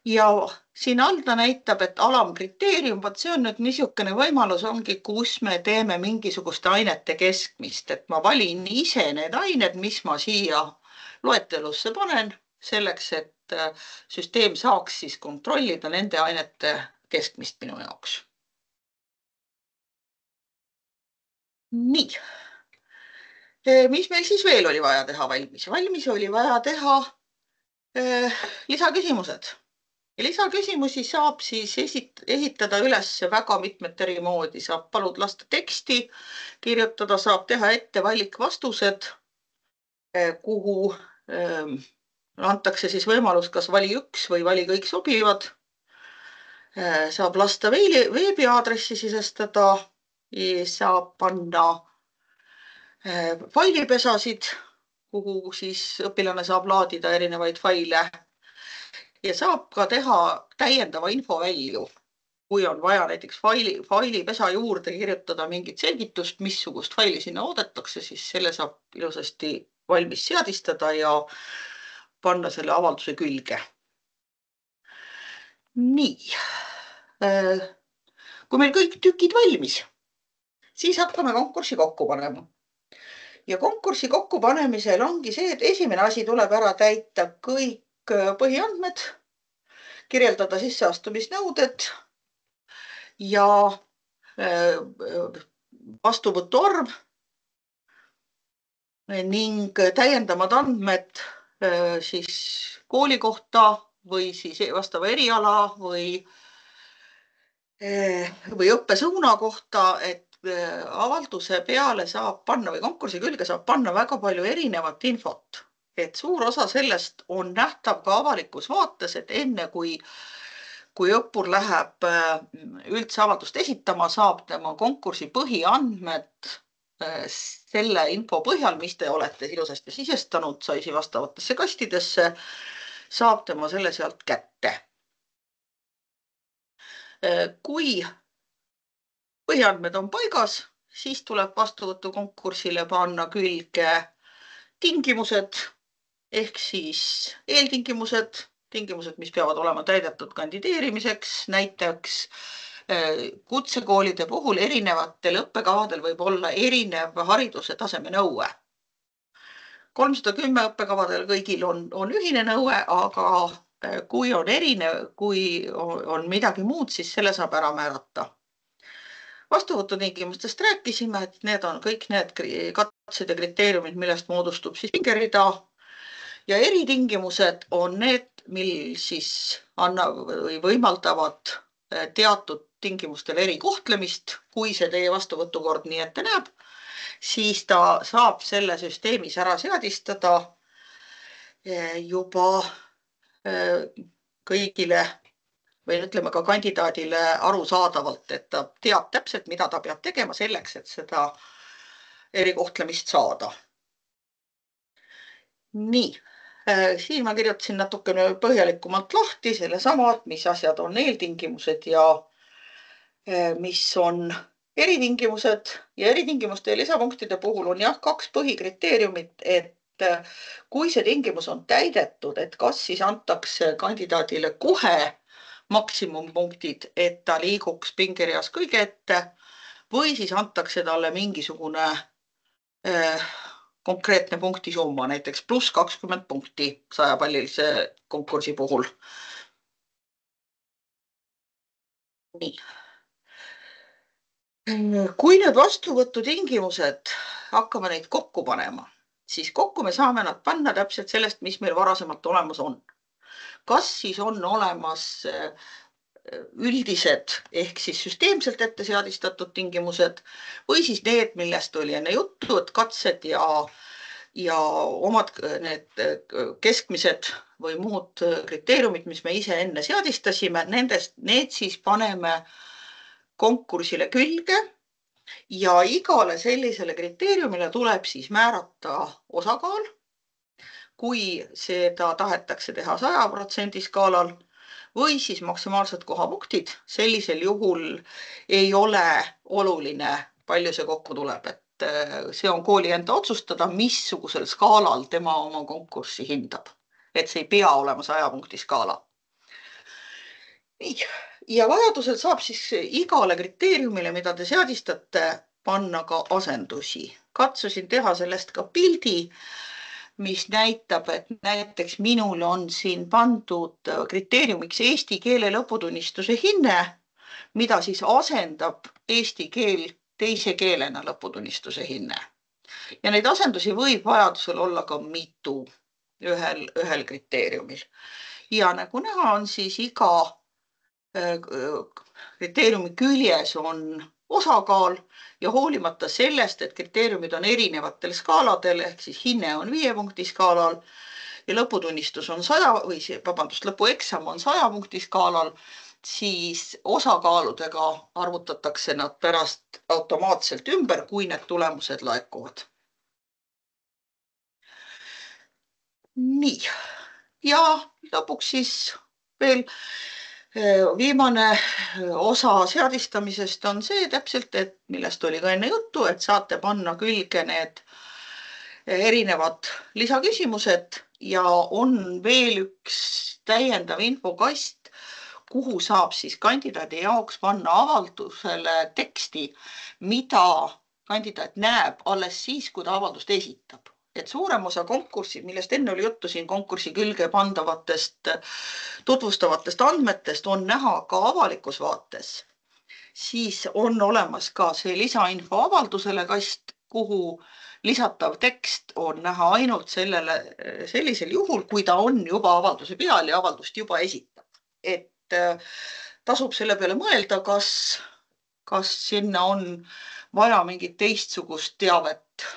Ja siin all ta näitab, et alamkriteerium, see on nüüd niisugune võimalus ongi, kus me teeme mingisuguste ainete keskmist, et ma valin ise need ained, mis ma siia loetelusse panen, selleks, et süsteem saaks siis kontrollida nende ainete keskmist minu jaoks. Nii. Mis meil siis veel oli vaja teha valmis? Valmis oli vaja teha lisaküsimused. Ja lisaküsimusi saab siis esitada üles väga mitmet eri moodi. Saab palud lasta teksti kirjutada, saab teha ette valikvastused, kuhu antakse siis võimalus, kas vali üks või vali kõik sobivad. Saab lasta veebiaadressi sisestada saab panna failipesasid, kuhu siis õpilane saab laadida erinevaid faile ja saab ka teha täiendava info välju. Kui on vaja näiteks failipesa juurde kirjutada mingit selgitust, missugust faili sinna oodatakse, siis selle saab ilusasti valmis seadistada ja panna selle avalduse külge. Nii. Kui meil kõik tükid valmis, siis hakkame konkurssi kokku panema. Ja konkurssi kokkupanemisel ongi see, et esimene asi tuleb ära täita kõik põhiandmed, kirjeldada sisseastumisnõuded ja vastuvõtu arv ning täiendamad andmed siis kooli kohta või siis vastava eriala või õppesuuna kohta, et avalduse peale saab panna või konkursi külge saab panna väga palju erinevat infot. Et suur osa sellest on nähtav ka avalikus vaates, et enne kui õppur läheb üldse avaldust esitama, saab tema konkursi põhiandmed selle info põhjal, mis te olete ilusasti sisestanud, saisi vastavatesse kastidesse, saab tema selle sealt kätte. Kui põhiandmed on paigas, siis tuleb vastuvõtukonkursile panna külge tingimused ehk siis eeltingimused, mis peavad olema täidetud kandideerimiseks. Näiteks kutsekoolide puhul erinevatel õppekavadel võib olla erinev hariduse taseme nõue. 310 õppekavadel kõigil on ühine nõue, aga kui on erinev, kui on midagi muud, siis selle saab ära määrata. Vastuvõtutingimustest rääkisime, et need on kõik need katsed ja kriteeriumid, millest moodustub siis pingerida ja eritingimused on need, mil siis või võimaldavad teatud tingimustel erikohtlemist. Kui see teie vastuvõtukord nii ette näeb, siis ta saab selle süsteemis ära seadistada juba kõigile või ütleme ka kandidaadile arusaadavalt, et ta teab täpselt, mida ta peab tegema selleks, et seda erikohtlemist saada. Nii, siin ma kirjutasin natukene põhjalikumalt lahti selle sama, mis asjad on eeltingimused ja mis on eritingimused ja eritingimuste ja lisapunktide puhul on jah 2 põhikriteeriumit, et kui see tingimus on täidetud, et kas siis antakse kandidaadile kohe maksimumpunktid, et ta liiguks pingereas kõige ette või siis antakse talle mingisugune konkreetne punktisumma, näiteks +20 punkti 100-pallilise konkursi puhul. Nii. Kui nüüd vastuvõtutingimused hakkame neid kokku panema, siis kokku me saame nad panna täpselt sellest, mis meil varasemalt olemas on. Kas siis on olemas üldised ehk siis süsteemselt ette seadistatud tingimused või siis need, millest oli enne juttu, et katsed ja omad need keskmised või muud kriteeriumid, mis me ise enne seadistasime, need siis paneme konkursile külge ja igale sellisele kriteeriumile tuleb siis määrata osakaal. Kui seda tahetakse teha 100% skaalal või siis maksimaalsed kohapunktid, sellisel juhul ei ole oluline, palju see kokku tuleb, et see on kooli enda otsustada, missugusel skaalal tema oma konkurssi hindab. Et see ei pea olema 100 skaala. Ja vajadusel saab siis igale kriteeriumile, mida te seadistate, panna ka asendusi. Katsusin teha sellest ka pildi, mis näitab, et näiteks minul on siin pandud kriteeriumiks eesti keele lõputunnistuse hinne, mida siis asendab eesti keel teise keelena lõputunnistuse hinne. Ja neid asendusi võib vajadusel olla ka mitu ühel kriteeriumil. Ja nagu näha on siis iga kriteeriumi küljes on osakaal ja hoolimata sellest, et kriteeriumid on erinevatel skaaladel, ehk siis hinne on 5 punkti skaalal ja lõputunnistus on lõpueksam on 100 punkti skaalal, siis osakaaludega arvutatakse nad pärast automaatselt ümber, kui need tulemused laekuvad. Nii, ja lõpuks siis veel viimane osa seadistamisest on see täpselt, et millest oli ka enne juttu, et saate panna külge need erinevad lisaküsimused ja on veel üks täiendav infokast, kuhu saab siis kandidaadi jaoks panna avaldusele teksti, mida kandidaat näeb alles siis, kui ta avaldust esitab. Et suurem osa konkurssi, millest enne oli juttu siin konkursi külge pandavatest tutvustavatest andmetest on näha ka avalikus vaates, siis on olemas ka see lisainfo avaldusele kast, kuhu lisatav tekst on näha ainult sellisel juhul, kui ta on juba avalduse peal ja avaldust juba esitab. Et tasub selle peale mõelda, kas sinna on vaja mingit teistsugust teavet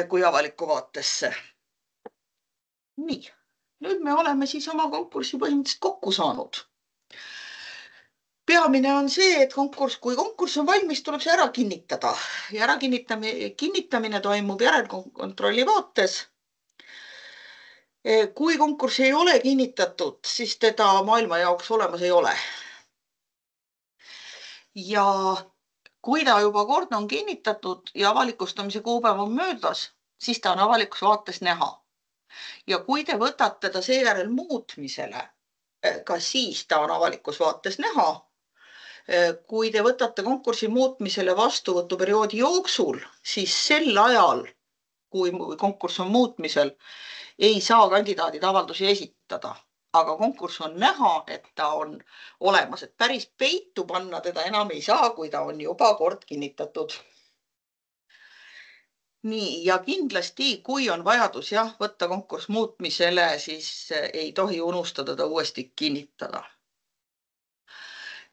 kui avalikku vaatesse. Nii, nüüd me oleme siis oma konkursi põhimõtteliselt kokku saanud. Peamine on see, et kui konkurss on valmis, tuleb see ära kinnitada ja kinnitamine toimub järelkontrolli vaates. Kui konkurss ei ole kinnitatud, siis teda maailma jaoks olemas ei ole. Ja kui ta juba kord on kinnitatud ja avalikustamise kuupäev on möödas, siis ta on avalikus vaates näha. Ja kui te võtate ta seejärel muutmisele, ka siis ta on avalikus vaates näha. Kui te võtate konkursi muutmisele vastuvõtuperioodi jooksul, siis sel ajal, kui konkurss on muutmisel, ei saa kandidaadid avaldusi esitada. Aga konkurss on näha, et ta on olemas, et päris peitu panna teda enam ei saa, kui ta on juba kord kinnitatud. Nii, ja kindlasti, kui on vajadus võtta konkurss muutmisele, siis ei tohi unustada ta uuesti kinnitada.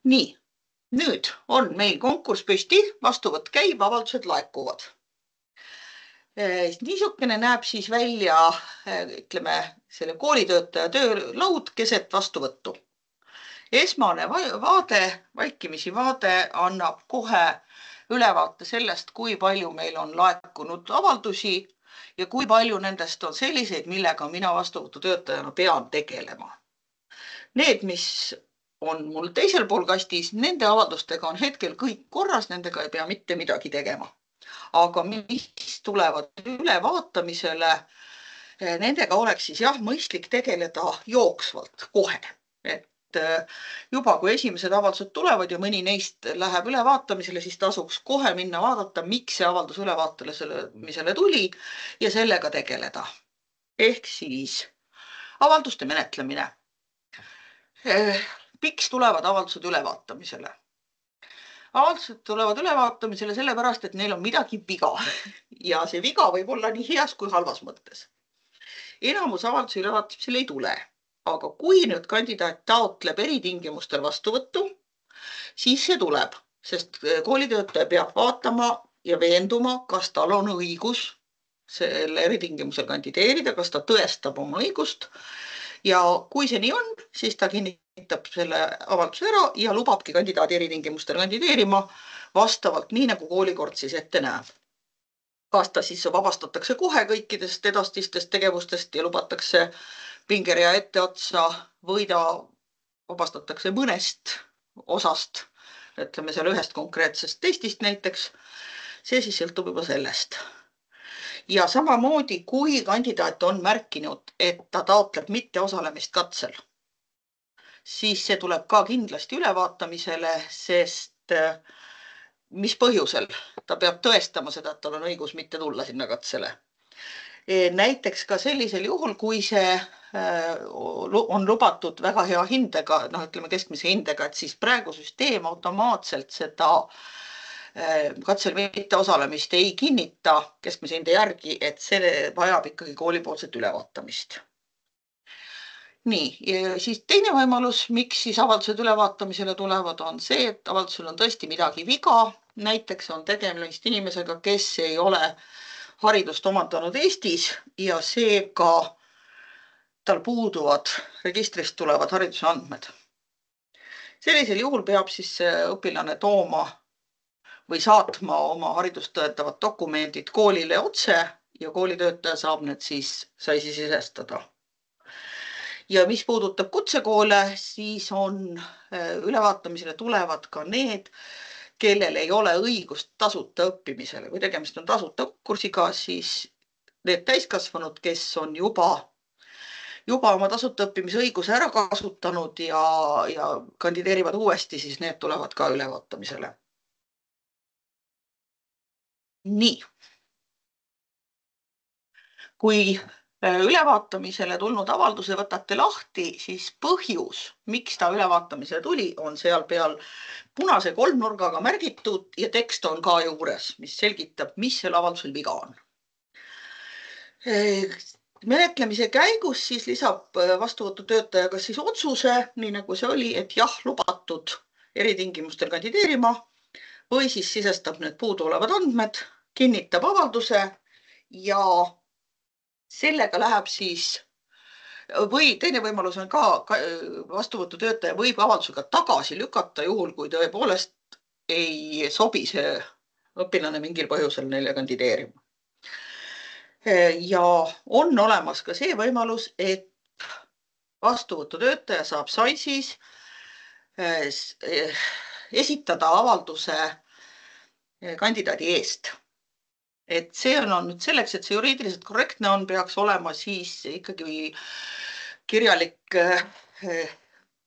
Nii, nüüd on meil konkurss püsti, vastuvõtt käib, avaldused laekuvad. Niisugune näeb siis välja, ütleme, selle koolitöötaja töölaud keset vastuvõttu. Esmane vaade, vaikimisi vaade annab kohe ülevaate sellest, kui palju meil on laekunud avaldusi ja kui palju nendest on selliseid, millega mina vastuvõtutöötajana pean tegelema. Need, mis on mul teisel pool kastis, nende avaldustega on hetkel kõik korras, nendega ei pea mitte midagi tegema. Aga mis tulevad ülevaatamisele, nendega oleks siis mõistlik tegeleda jooksvalt kohe. Et juba kui esimesed avaldused tulevad ja mõni neist läheb ülevaatamisele, siis tasuks kohe minna vaadata, miks see avaldus ülevaatamisele tuli ja sellega tegeleda. Ehk siis avalduste menetlemine. Miks tulevad avaldused ülevaatamisele? Avaldused tulevad ülevaatamisele sellepärast, et neil on midagi viga ja see viga võib olla nii heas kui halvas mõttes. Enamus avaldusi ülevaatamisel ei tule, aga kui nüüd kandidaat taotleb eritingimustel vastuvõttu, siis see tuleb, sest koolitöötaja peab vaatama ja veenduma, kas tal on õigus selle eritingimusel kandideerida, kas ta tõestab oma õigust ja kui see nii on, siis ta kinnitab selle avalduse ära ja lubabki kandidaadi eritingimustel kandideerima vastavalt nii, nagu koolikord siis ette näeb. Kas ta siis vabastatakse kohe kõikidest edastistest tegevustest ja lubatakse pingerea etteotsa või ta vabastatakse mõnest osast, ütleme seal ühest konkreetsest testist näiteks, see siis sõltub juba sellest. Ja samamoodi, kui kandidaat on märkinud, et ta taotleb mitteosalemist katsel, siis see tuleb ka kindlasti ülevaatamisele, sest mis põhjusel ta peab tõestama seda, et tal on õigus mitte tulla sinna katsele. Näiteks ka sellisel juhul, kui see on lubatud väga hea hindega, ütleme keskmise hindega, et siis praegu süsteem automaatselt seda katsel mitte osalemist ei kinnita keskmise hinde järgi, et see vajab ikkagi koolipoolset ülevaatamist. Nii, ja siis teine võimalus, miks siis avaldused ülevaatamisele tulevad, on see, et avaldusel on tõesti midagi viga. Näiteks on tegemist inimesega, kes ei ole haridust omandanud Eestis ja seega tal puuduvad registrist tulevad hariduse andmed. sellisel juhul peab siis õpilane tooma või saatma oma haridust tõendavad dokumendid koolile otse ja koolitöötaja saab need siis saisi sisestada. Ja mis puudutab kutsekoole, siis on ülevaatamisele tulevad ka need, kellel ei ole õigust tasuta õppimisele. Kui tegemist on tasuta kursiga, siis need täiskasvanud, kes on juba oma tasuta õppimise õiguse ära kasutanud ja kandideerivad uuesti, siis need tulevad ka ülevaatamisele. Nii. Kui ülevaatamisele tulnud avalduse võtate lahti, siis põhjus, miks ta ülevaatamisele tuli, on seal peal punase kolmnurgaga märgitud ja tekst on ka juures, mis selgitab, mis selle avaldusel viga on. Menetlemise käigus siis lisab vastuvõtutöötaja kas siis otsuse, nii nagu see oli, et jah, lubatud eritingimustel kandideerima või siis sisestab need puuduolevad andmed, kinnitab avalduse ja sellega läheb siis, või teine võimalus on ka vastuvõtutöötaja võib avaldusega tagasi lükata juhul, kui tõepoolest ei sobi see õpilane mingil põhjusel neile kandideerima. Ja on olemas ka see võimalus, et vastuvõtutöötaja saab SAIS-is esitada avalduse kandidaadi eest. Et see on nüüd selleks, et see juriidiliselt korrektne on, peaks olema siis ikkagi kirjalik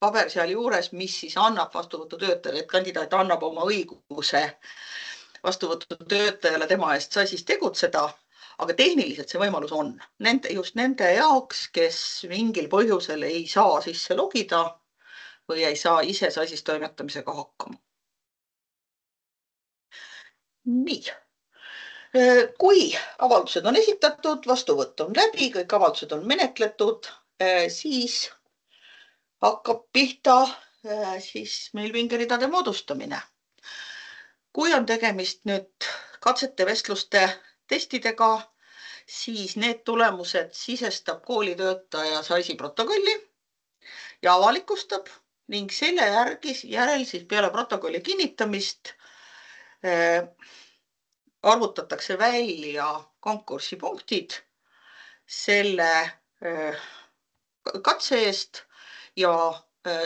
paber seal juures, mis siis annab vastuvõtutöötajale, et kandidaat annab oma õiguse vastuvõtutöötajale tema eest SAIS-is tegutseda, aga tehniliselt see võimalus on. Just nende jaoks, kes mingil põhjusel ei saa sisse logida või ei saa ise SAIS-is toimetamisega hakkama. Nii. Kui avaldused on esitatud, vastuvõtt on läbi, kõik avaldused on menetletud, siis hakkab pihta siis meil pingeridade moodustamine. Kui on tegemist nüüd katsete, vestluste, testidega, siis need tulemused sisestab koolitöötaja SAIS-i protokolli ja avalikustab ning selle järel siis peale protokolli kinnitamist arvutatakse välja konkursipunktid selle katse eest ja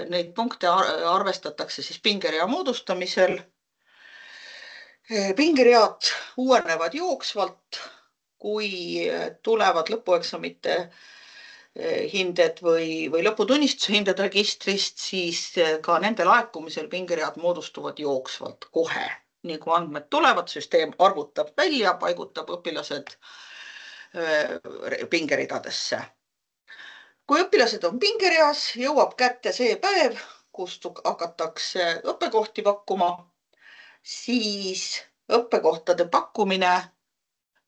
neid punkte arvestatakse siis pingerea moodustamisel. Pingeread uuenevad jooksvalt, kui tulevad lõpueksamite hinded või lõputunnistuse hinded registrist, siis ka nende laekumisel pingeread moodustuvad jooksvalt kohe. Nii kui andmed tulevad, süsteem arvutab välja, paigutab õpilased pingeridadesse. Kui õpilased on pingereas, jõuab kätte see päev, kus hakatakse õppekohti pakkuma, siis õppekohtade pakkumine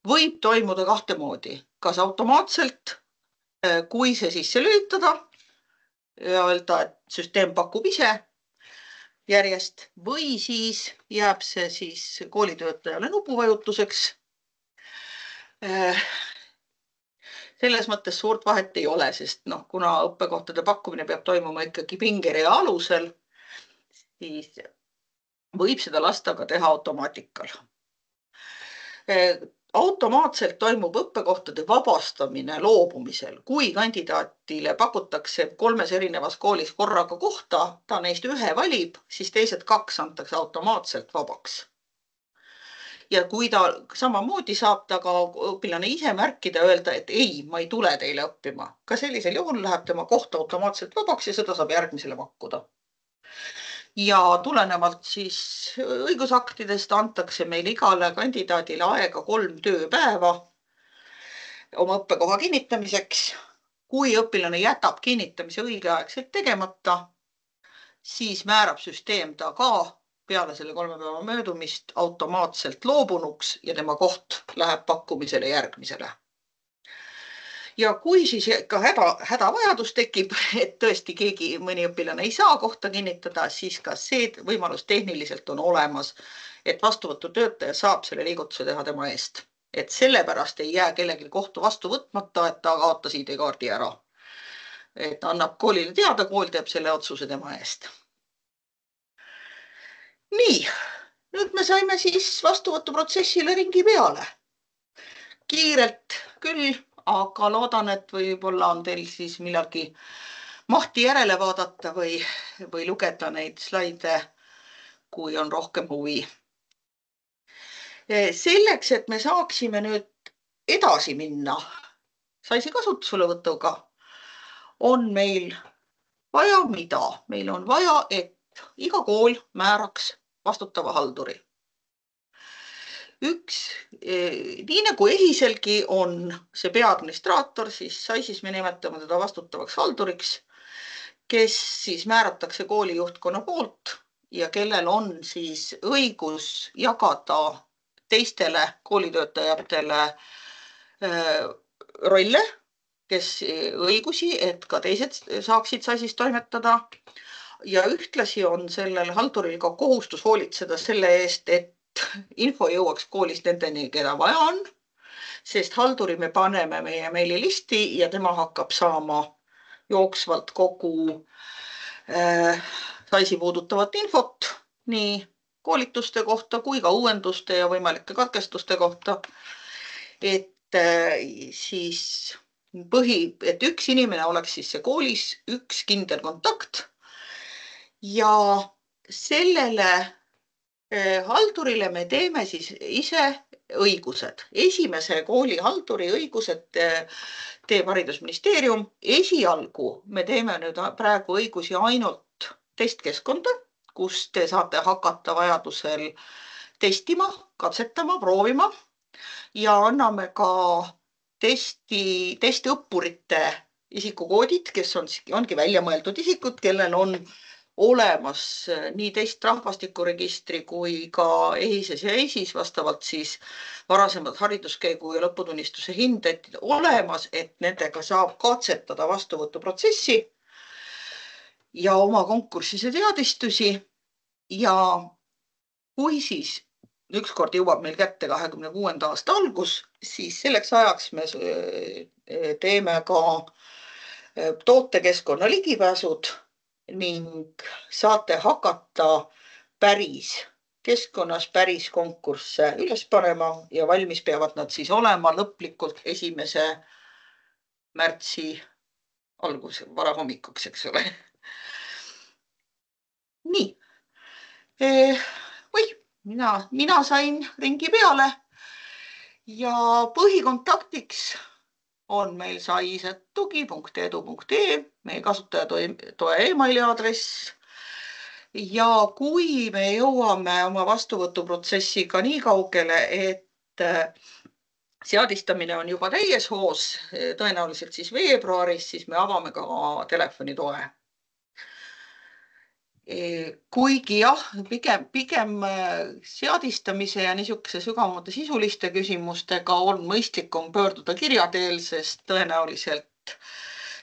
võib toimuda kahte moodi. Kas automaatselt, kui see sisse lülitada ja öelda, et süsteem pakub ise järjest või siis jääb see siis koolitöötajale nupuvajutuseks. Selles mõttes suurt vahet ei ole, sest kuna õppekohtade pakkumine peab toimuma ikkagi pingerea alusel, siis võib seda lasta ka teha automaatikal. Automaatselt toimub õppekohtade vabastamine loobumisel. Kui kandidaatile pakutakse 3 erinevas koolis korraga kohta, ta neist ühe valib, siis teised 2 antakse automaatselt vabaks. Ja kui ta samamoodi saab ta ka õpilane ise märkida ja öelda, et ei, ma ei tule teile õppima. Ka sellisel juhul läheb tema koht automaatselt vabaks ja seda saab järgmisele pakkuda. Ja tulenevalt siis õigusaktidest antakse meil igale kandidaadile aega 3 tööpäeva oma õppekoha kinnitamiseks. Kui õpilane jätab kinnitamise õigeaegselt tegemata, siis määrab süsteem ta ka peale selle 3 päeva möödumist automaatselt loobunuks ja tema koht läheb pakkumisele järgmisele. Ja kui siis ka hädavajadus tekib, et tõesti mõni õpilane ei saa kohta kinnitada, siis ka see võimalus tehniliselt on olemas, et vastuvõtutöötaja saab selle liigutuse teha tema eest. Et sellepärast ei jää kellelgi kohtu vastu võtmata, et ta kaotas ID-kaardi ära. Et annab koolile teada, kool teeb selle otsuse tema eest. Nii, nüüd me saime siis vastuvõtuprotsessile ringi peale. Kiirelt küll, aga loodan, et võib-olla on teil siis millalgi mahti järele vaadata või lugeda neid slaide, kui on rohkem huvi. Selleks, et me saaksime nüüd edasi minna SAIS-i kasutuselevõtuga, on meil vaja mida? Meil on vaja, et iga kool määraks vastutava halduri. Nii nagu EHIS-elgi on see peaadministraator, siis SAIS-is me nimetame teda vastutavaks halduriks, kes siis määratakse kooli juhtkonna poolt ja kellel on siis õigus jagada teistele koolitöötajatele rolle, kes õigusi, et ka teised saaksid SAIS-is toimetada. Ja ühtlasi on sellel halduril ka kohustus hoolitseda selle eest, et info jõuaks koolist nendeni, keda vaja on, sest halduri me paneme meie meililisti ja tema hakkab saama jooksvalt kogu SAIS-i puudutavat infot nii koolituste kohta kui ka uuenduste ja võimalike katkestuste kohta. Et siis et üks inimene oleks siis see koolis üks kindel kontakt ja sellele haldurile me teeme siis ise õigused. Esimese kooli halduri õigused teeb haridusministeerium. Esialgu me teeme nüüd praegu õigusi ainult testkeskkonda, kus te saate hakata vajadusel testima, katsetama, proovima ja anname ka testiõppurite isikukoodid, kes ongi välja mõeldud isikud, kellel on olemas nii testrahvastikuregistri kui ka EHIS-es ja EIS-is vastavalt siis varasemad hariduskäigu ja lõputunnistuse hinded olemas, et nendega saab katsetada vastuvõtuprotsessi ja oma konkurssise teadistusi. Ja kui siis ükskord jõuab meil kätte 2026. aasta algus, siis selleks ajaks me teeme ka tootekeskkonna ligipääsud ning saate hakata päris keskkonnas päris konkursse üles panema ja valmis peavad nad siis olema lõplikult 1. märtsi algus, varahommikuks, eks ole. Nii. Mina sain ringi peale ja põhikontaktiks on meil sais@tugi.edu.ee, meie kasutajatoe emaili aadress. Ja kui me jõuame oma vastuvõtuprotsessiga nii kaugele, et seadistamine on juba täies hoos, tõenäoliselt siis veebruaris, siis me avame ka telefonitoe. Kuigi jah, pigem seadistamise ja niisuguse sügavamate sisuliste küsimustega on mõistlikum pöörduda kirja teel, sest tõenäoliselt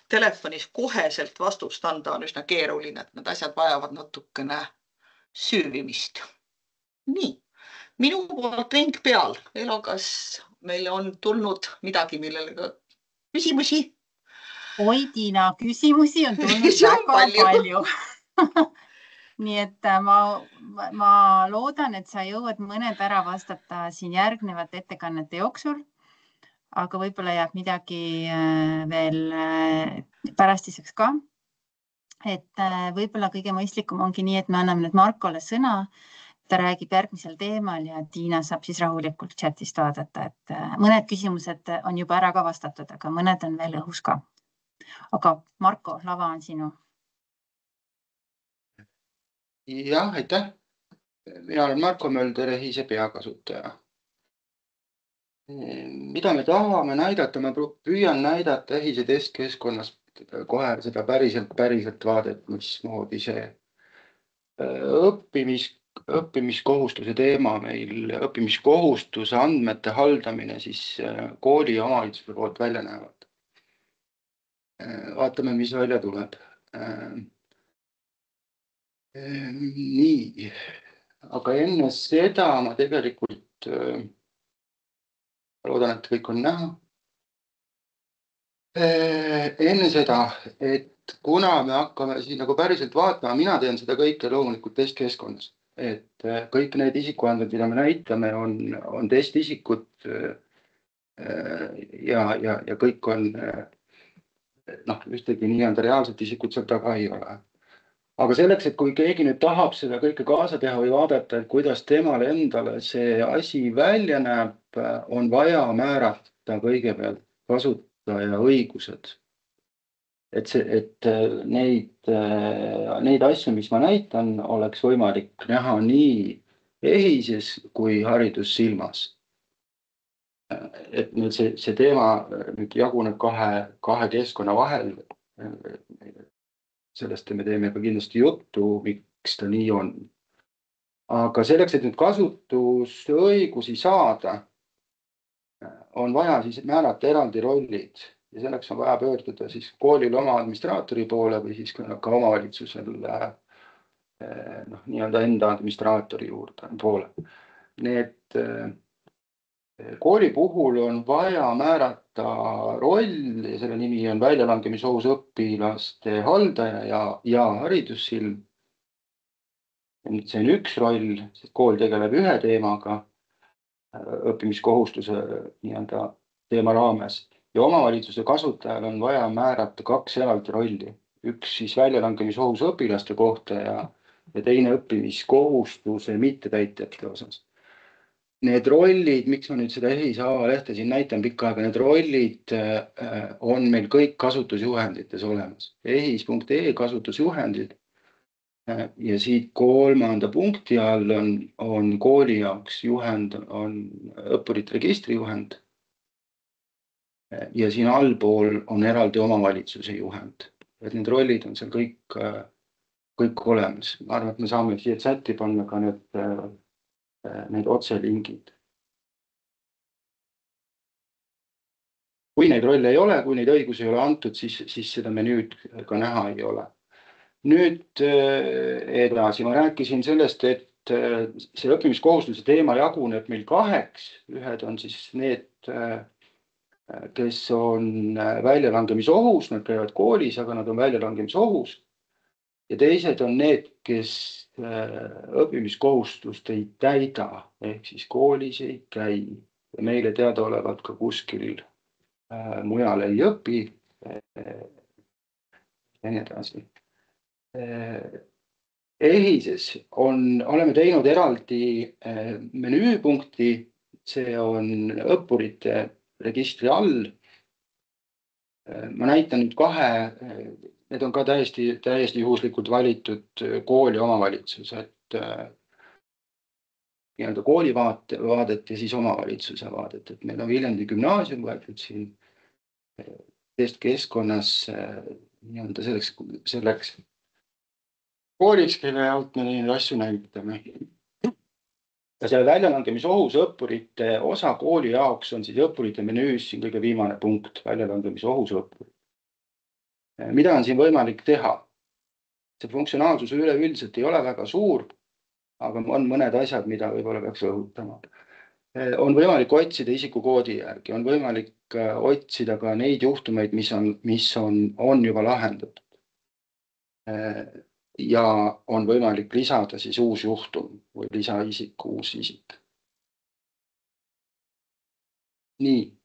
telefonis koheselt vastust anda on üsna keeruline, et need asjad vajavad natukene süüvimist. Nii, minu poolt ring peal. Elo, kas meil on tulnud midagi, millele küsimusi? Oi, Tiina, küsimusi on tulnud väga palju. Nii et ma loodan, et sa jõuad mõned ära vastata siin järgnevate ettekannete jooksul, aga võib-olla jääb midagi veel pärastiseks ka. Et võib-olla kõige mõistlikum ongi nii, et me anname nüüd Markole sõna, ta räägib järgmisel teemal ja Tiina saab siis rahulikult chatist vaadata, et mõned küsimused on juba ära ka vastatud, aga mõned on veel õhus ka. Aga Marko, lava on sinu. Jah, aitäh. Mina olen Marko Mölder, EHIS-e peakasutaja. Mida me tahame näidata? Ma püüan näidata EHIS-e testkeskkonnas kohe seda päriselt vaadet, mismoodi see õppimiskohustuse teema meil, õppimiskohustuse andmete haldamine siis kooli ja omavalitsuse poolt välja näevad. Vaatame, mis välja tuleb. Nii, aga enne seda ma tegelikult loodan, et kõik on näha. Enne seda, et kuna me hakkame siis nagu päriselt vaatama, mina teen seda kõike loomulikult testkeskkonnas. et kõik need isikuandmed, mida me näitame, on testisikud ja kõik on, ühtegi nii-öelda reaalset isikut seal taga ei ole. Aga selleks, et kui keegi nüüd tahab seda kõike kaasa teha või vaadata, et kuidas temale endale see asi välja näeb, on vaja määrata kõigepealt kasutaja õigused. Et neid asju, mis ma näitan, oleks võimalik näha nii EHIS-es kui haridussilmas. Et nüüd see teema nüüd jaguneb kahe keskkonna vahel. Sellest me teeme ka kindlasti juttu, miks ta nii on. Aga selleks, et nüüd kasutusõigusi saada, on vaja siis määrata eraldi rollid ja selleks on vaja pöörduda siis koolil oma administraatori poole või siis ka omavalitsusel nii-öelda enda administraatori poole. Need kooli puhul on vaja määrata roll ja selle nimi on väljalangemisohus õpilaste haldaja ja haridussilm. See on üks roll, sest kool tegeleb ühe teemaga õppimiskohustuse nii-öelda teema raames ja omavalitsuse kasutajal on vaja määrata 2 eraldi rolli. Üks siis väljalangemisohus õpilaste kohta ja teine õppimiskohustuse mittetäitjate osas. Need rollid, miks ma nüüd seda EHIS avalehte siin näitan pikka aega, need rollid on meil kõik kasutusjuhendites olemas. EHIS.ee kasutusjuhendid ja siit 3. punkti all on kooli jaoks juhend, on õppurite registrijuhend ja siin allpool on eraldi omavalitsuse juhend. Et need rollid on seal kõik olemas. Ma arvan, et me saame siia chati panna ka need otselingid. Kui neid rolle ei ole, kui neid õigusi ei ole antud, siis seda menüüd ka näha ei ole. Nüüd edasi, ma rääkisin sellest, et see õppimiskohustuse teema jaguneb meil 2. Ühed on siis need, kes on väljalangemisohus, nad käivad koolis, aga nad on väljalangemisohus. Ja teised on need, kes õppimiskohustust ei täida, ehk siis koolis ei käi. Ja meile teadaolevalt ka kuskil mujal ei õpi ja nii edasi. EHIS-es oleme teinud eraldi menüüpunkti, see on õppurite registri all. Ma näitan nüüd 2, need on ka täiesti juhuslikult valitud kooli omavalitsused, nii-öelda kooli vaadet ja siis omavalitsuse vaadet, et meil on Viljandi gümnaasium võetud siin keskkonnas nii-öelda selleks kooliks, kelle alt me neid asju näitame. Ja selle väljalangemisohus õppurite osa kooli jaoks on siis õppurite menüüs siin kõige viimane punkt, väljalangemisohus õppur. Mida on siin võimalik teha? See funktsionaalsus üleüldiselt ei ole väga suur, aga on mõned asjad, mida võib-olla peaks rõhutama. On võimalik otsida isikukoodi järgi, on võimalik otsida ka neid juhtumeid, mis on juba lahendatud. Ja on võimalik lisada siis uus juhtum või lisaisik, uus isik. Nii,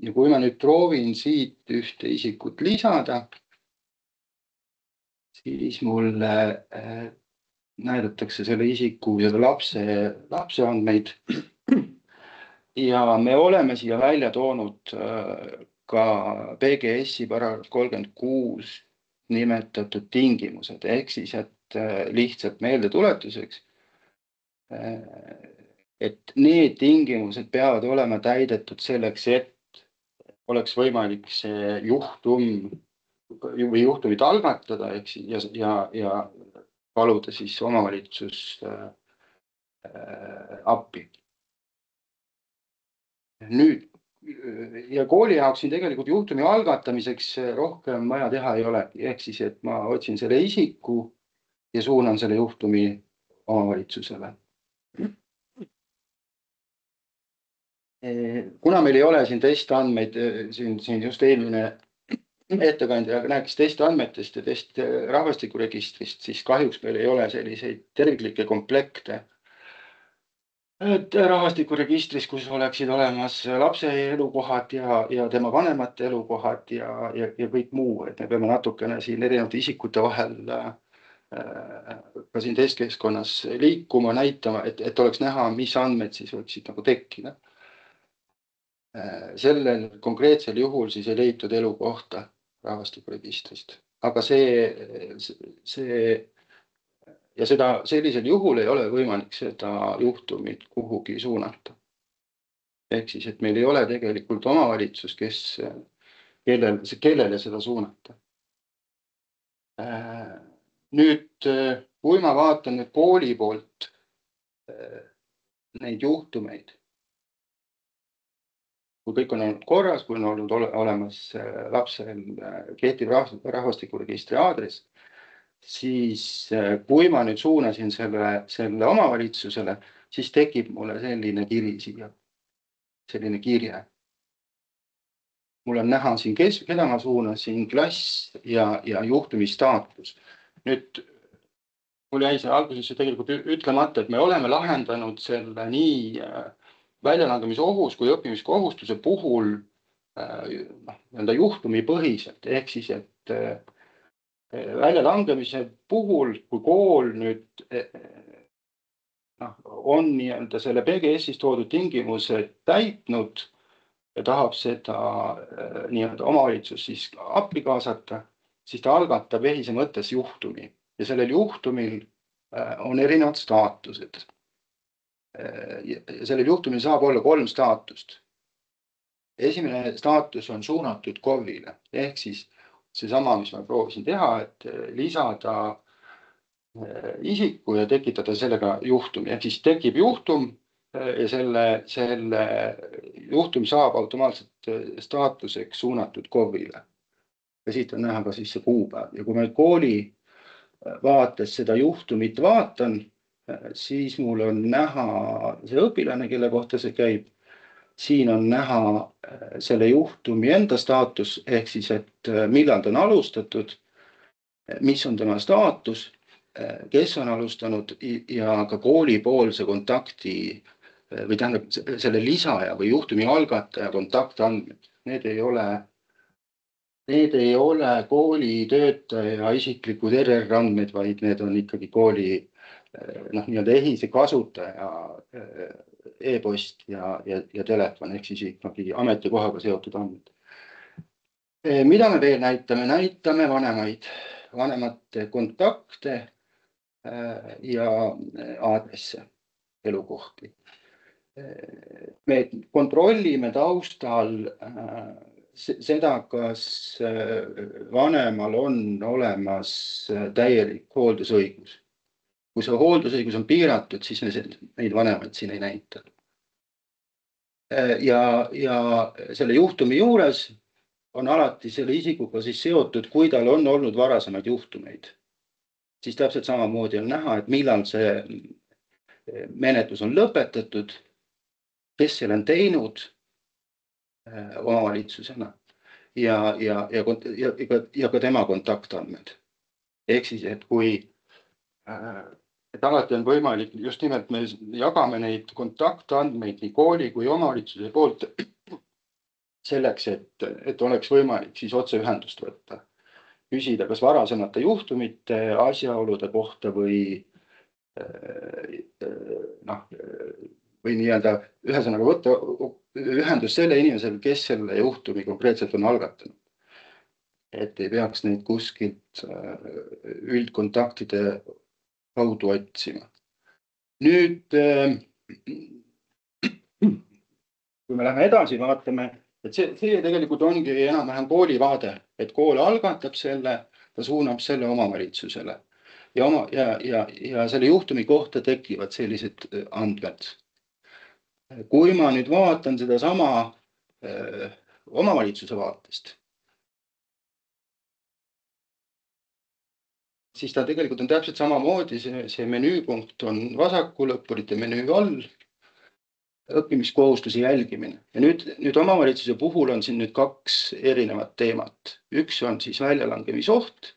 ja kui ma nüüd proovin siit ühte isikut lisada, siis mulle näidatakse selle isiku ja lapse andmeid. Ja me oleme siia välja toonud ka PGS-i paragrahv 36 nimetatud tingimused, ehk siis, et lihtsalt meeldetuletuseks, et need tingimused peavad olema täidetud selleks, et oleks võimalik see juhtumit algatada ja paluda siis omavalitsus appi. Nüüd, ja kooli jaoks siin tegelikult juhtumi algatamiseks rohkem vaja teha ei ole. Ehk siis, et ma otsin selle isiku ja suunan selle juhtumi omavalitsusele. Kuna meil ei ole siin testandmeid, siin just eelmine ettekandja rääkis testiandmetest ja rahvastikuregistrist, siis kahjuks meil ei ole selliseid terviklikke komplekte. Et rahvastikuregistris, kus oleksid olemas lapse elukohad ja tema vanemate elukohad ja kõik muu, et me peame natukene siin erinevate isikute vahel ka siin testkeskkonnas liikuma, näitama, et oleks näha, mis andmed siis võiksid nagu tekkida. Sellel konkreetsel juhul siis ei leitud elukohta rahvastikuregistrist, aga ja seda sellisel juhul ei ole võimalik seda juhtumit kuhugi suunata. Ehk siis, et meil ei ole tegelikult omavalitsus, kellele seda suunata. Nüüd, kui ma vaatan nüüd kooli poolt neid juhtumeid, kui kõik on olnud korras, kui on olnud olemas lapsel kehtiv rahvastikuregistri aadress, siis kui ma nüüd suunasin selle omavalitsusele, siis tekib mulle selline kiri siia, selline kirje. Mul on näha siin, keda ma suunasin, klass ja juhtumistaatus. Nüüd mul jäi see alguses tegelikult ütlemata, et me oleme lahendanud selle nii väljalangemisohus kui õppimiskohustuse puhul juhtumipõhiselt, ehk siis, et väljalangemise puhul, kui kool nüüd on selle PGS-is toodud tingimused täitnud ja tahab seda omavalitsus siis appi kaasata, siis ta algatab EHIS-e mõttes juhtumi ja sellel juhtumil on erinevad staatused. Ja sellel juhtumil saab olla 3 staatust. Esimene staatus on suunatud KOV-ile, ehk siis seesama, mis ma proovisin teha, et lisada isiku ja tekitada sellega juhtumi. Ehk siis tekib juhtum ja selle juhtum saab automaatselt staatuseks suunatud KOV-ile. Ja siit on näha ka siis see kuupäev. Ja kui ma kooli vaates seda juhtumit vaatan, siis mul on näha see õpilane, kelle kohta see käib. Siin on näha selle juhtumi enda staatus, ehk siis, et millal ta on alustatud, mis on tema staatus, kes on alustanud ja ka koolipoolse kontakti või tähendab selle lisaja või juhtumi algataja kontaktandmed. Need ei ole kooli töötaja isiklikud RR-andmed, vaid need on ikkagi kooli EHIS-e kasutaja e-post ja telefon, ehk siis ikkagi ametikohaga seotud andmed. Mida me veel näitame? Näitame vanemate kontakte ja aadresse, elukohti. Me kontrollime taustal seda, kas vanemal on olemas täielik hooldusõigus. Kui see hooldusõigus on piiratud, siis neid vanemaid siin ei näita. Ja selle juhtumi juures on alati selle isikuga siis seotud, kui tal on olnud varasemaid juhtumeid. Siis täpselt samamoodi on näha, et millal see menetlus on lõpetatud, kes selle on teinud omavalitsusena ja ka tema kontaktandmed. Ehk siis, et kui et alati on võimalik, just nimelt me jagame neid kontaktandmeid nii kooli kui omavalitsuse poolt selleks, et oleks võimalik siis otseühendust võtta. Küsida kas varasemate juhtumite asjaolude kohta või nii-öelda ühesõnaga võtta ühendust selle inimesel, kes selle juhtumi konkreetselt on algatanud. Et ei peaks neid kuskilt üldkontaktide kaudu otsima. Nüüd, kui me läheme edasi, vaatame, et see tegelikult ongi enam-vähem kooli vaade, et kool algatab selle, ta suunab selle omavalitsusele ja selle juhtumi kohta tekivad sellised andmed. Kui ma nüüd vaatan seda sama omavalitsuse vaatest, siis ta tegelikult on täpselt samamoodi, see menüüpunkt on vasakul, õppurite menüü all. õppimiskohustuse jälgimine. Ja nüüd omavalitsuse puhul on siin nüüd 2 erinevat teemat. Üks on siis väljalangemisoht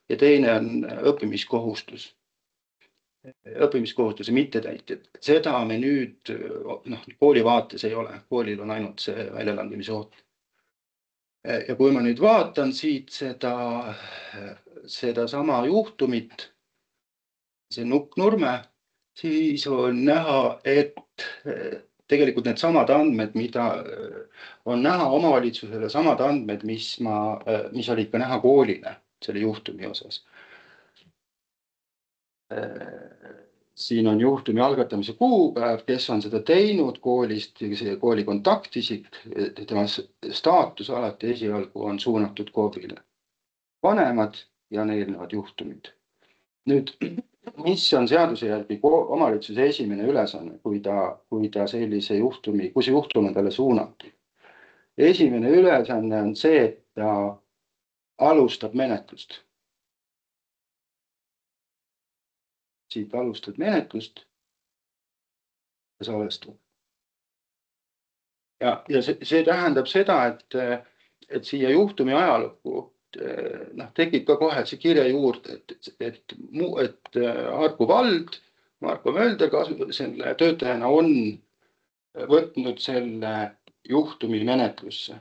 ja teine on õppimiskohustus. Õppimiskohustuse mittetäitjad. Seda me nüüd kooli vaates ei ole. Koolil on ainult see väljalangemisoht. Ja kui ma nüüd vaatan siit seda sama juhtumit, see Nukknurme, siis on näha, et tegelikult need samad andmed, mida on näha omavalitsusele, samad andmed, mis olid ka näha koolile selle juhtumi osas. Siin on juhtumi algatamise kuupäev, kes on seda teinud koolist, kooli kontaktisik, tema staatus alati esialgu on suunatud KOV-ile. Vanemad ja on eelnevad juhtumid. Nüüd, mis on seaduse järgi omavalitsuse esimene ülesanne, kui ta sellise juhtumi, kui see juhtum on talle suunatud? Esimene ülesanne on see, et ta alustab menetlust. Siit alustad menetlust ja salvestab. Ja see tähendab seda, et siia juhtumi ajalukku tekib ka kohe see kirja juurde, et Harku vald, Marko Mölder selle töötajana on võtnud selle juhtumi menetlusse.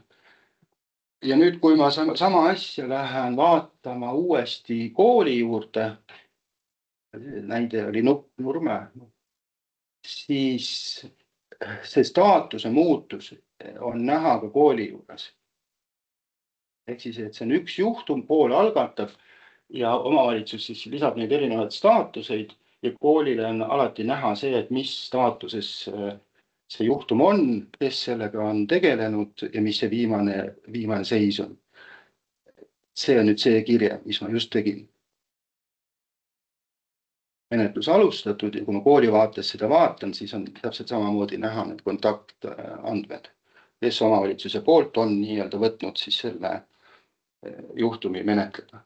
Ja nüüd, kui ma sama asja lähen vaatama uuesti kooli juurde, näide oli Nukknurme, siis see staatuse muutus on näha ka kooli juures. Ehk siis, et see on üks juhtum, kool algatab ja omavalitsus siis lisab neid erinevaid staatuseid ja koolile on alati näha see, et mis staatuses see juhtum on, kes sellega on tegelenud ja mis see viimane seis on. See on nüüd see kirje, mis ma just tegin. Menetlus alustatud ja kui ma kooli vaates seda vaatan, siis on täpselt samamoodi näha need kontaktandmed, kes omavalitsuse poolt on nii-öelda võtnud siis selle juhtumi menetleda.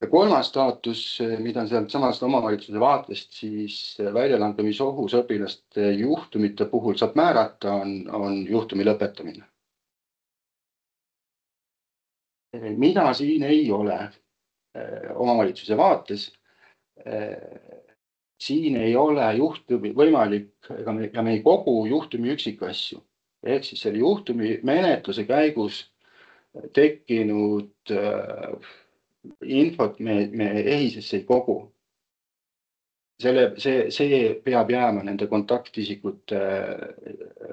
Ja kolmas staatus, mida on sealt samast omavalitsuse vaatest, siis väljalangemisohus õpilaste juhtumite puhul saab määrata, on juhtumi lõpetamine. Mida siin ei ole omavalitsuse vaates, siin ei ole juhtumi võimalik ja me ei kogu juhtumi üksikasju. Ehk siis selle juhtumi menetluse käigus tekkinud infot me EHIS-esse ei kogu. See peab jääma nende kontaktisikute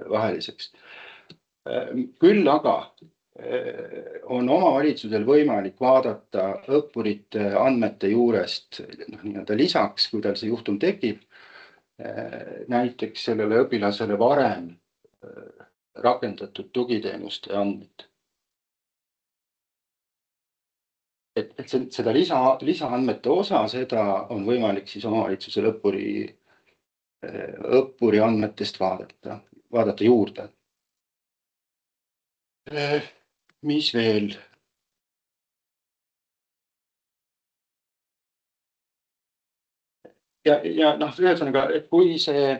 vaheliseks. Küll aga on omavalitsusel võimalik vaadata õppurite andmete juurest nii-öelda lisaks, kui tal see juhtum tekib, näiteks sellele õpilasele varem rakendatud tugiteenuste andmed. Et seda lisaandmete osa, seda on võimalik siis omavalitsusel õppuri andmetest vaadata juurde. Mis veel? Ja ühesõnaga, et kui see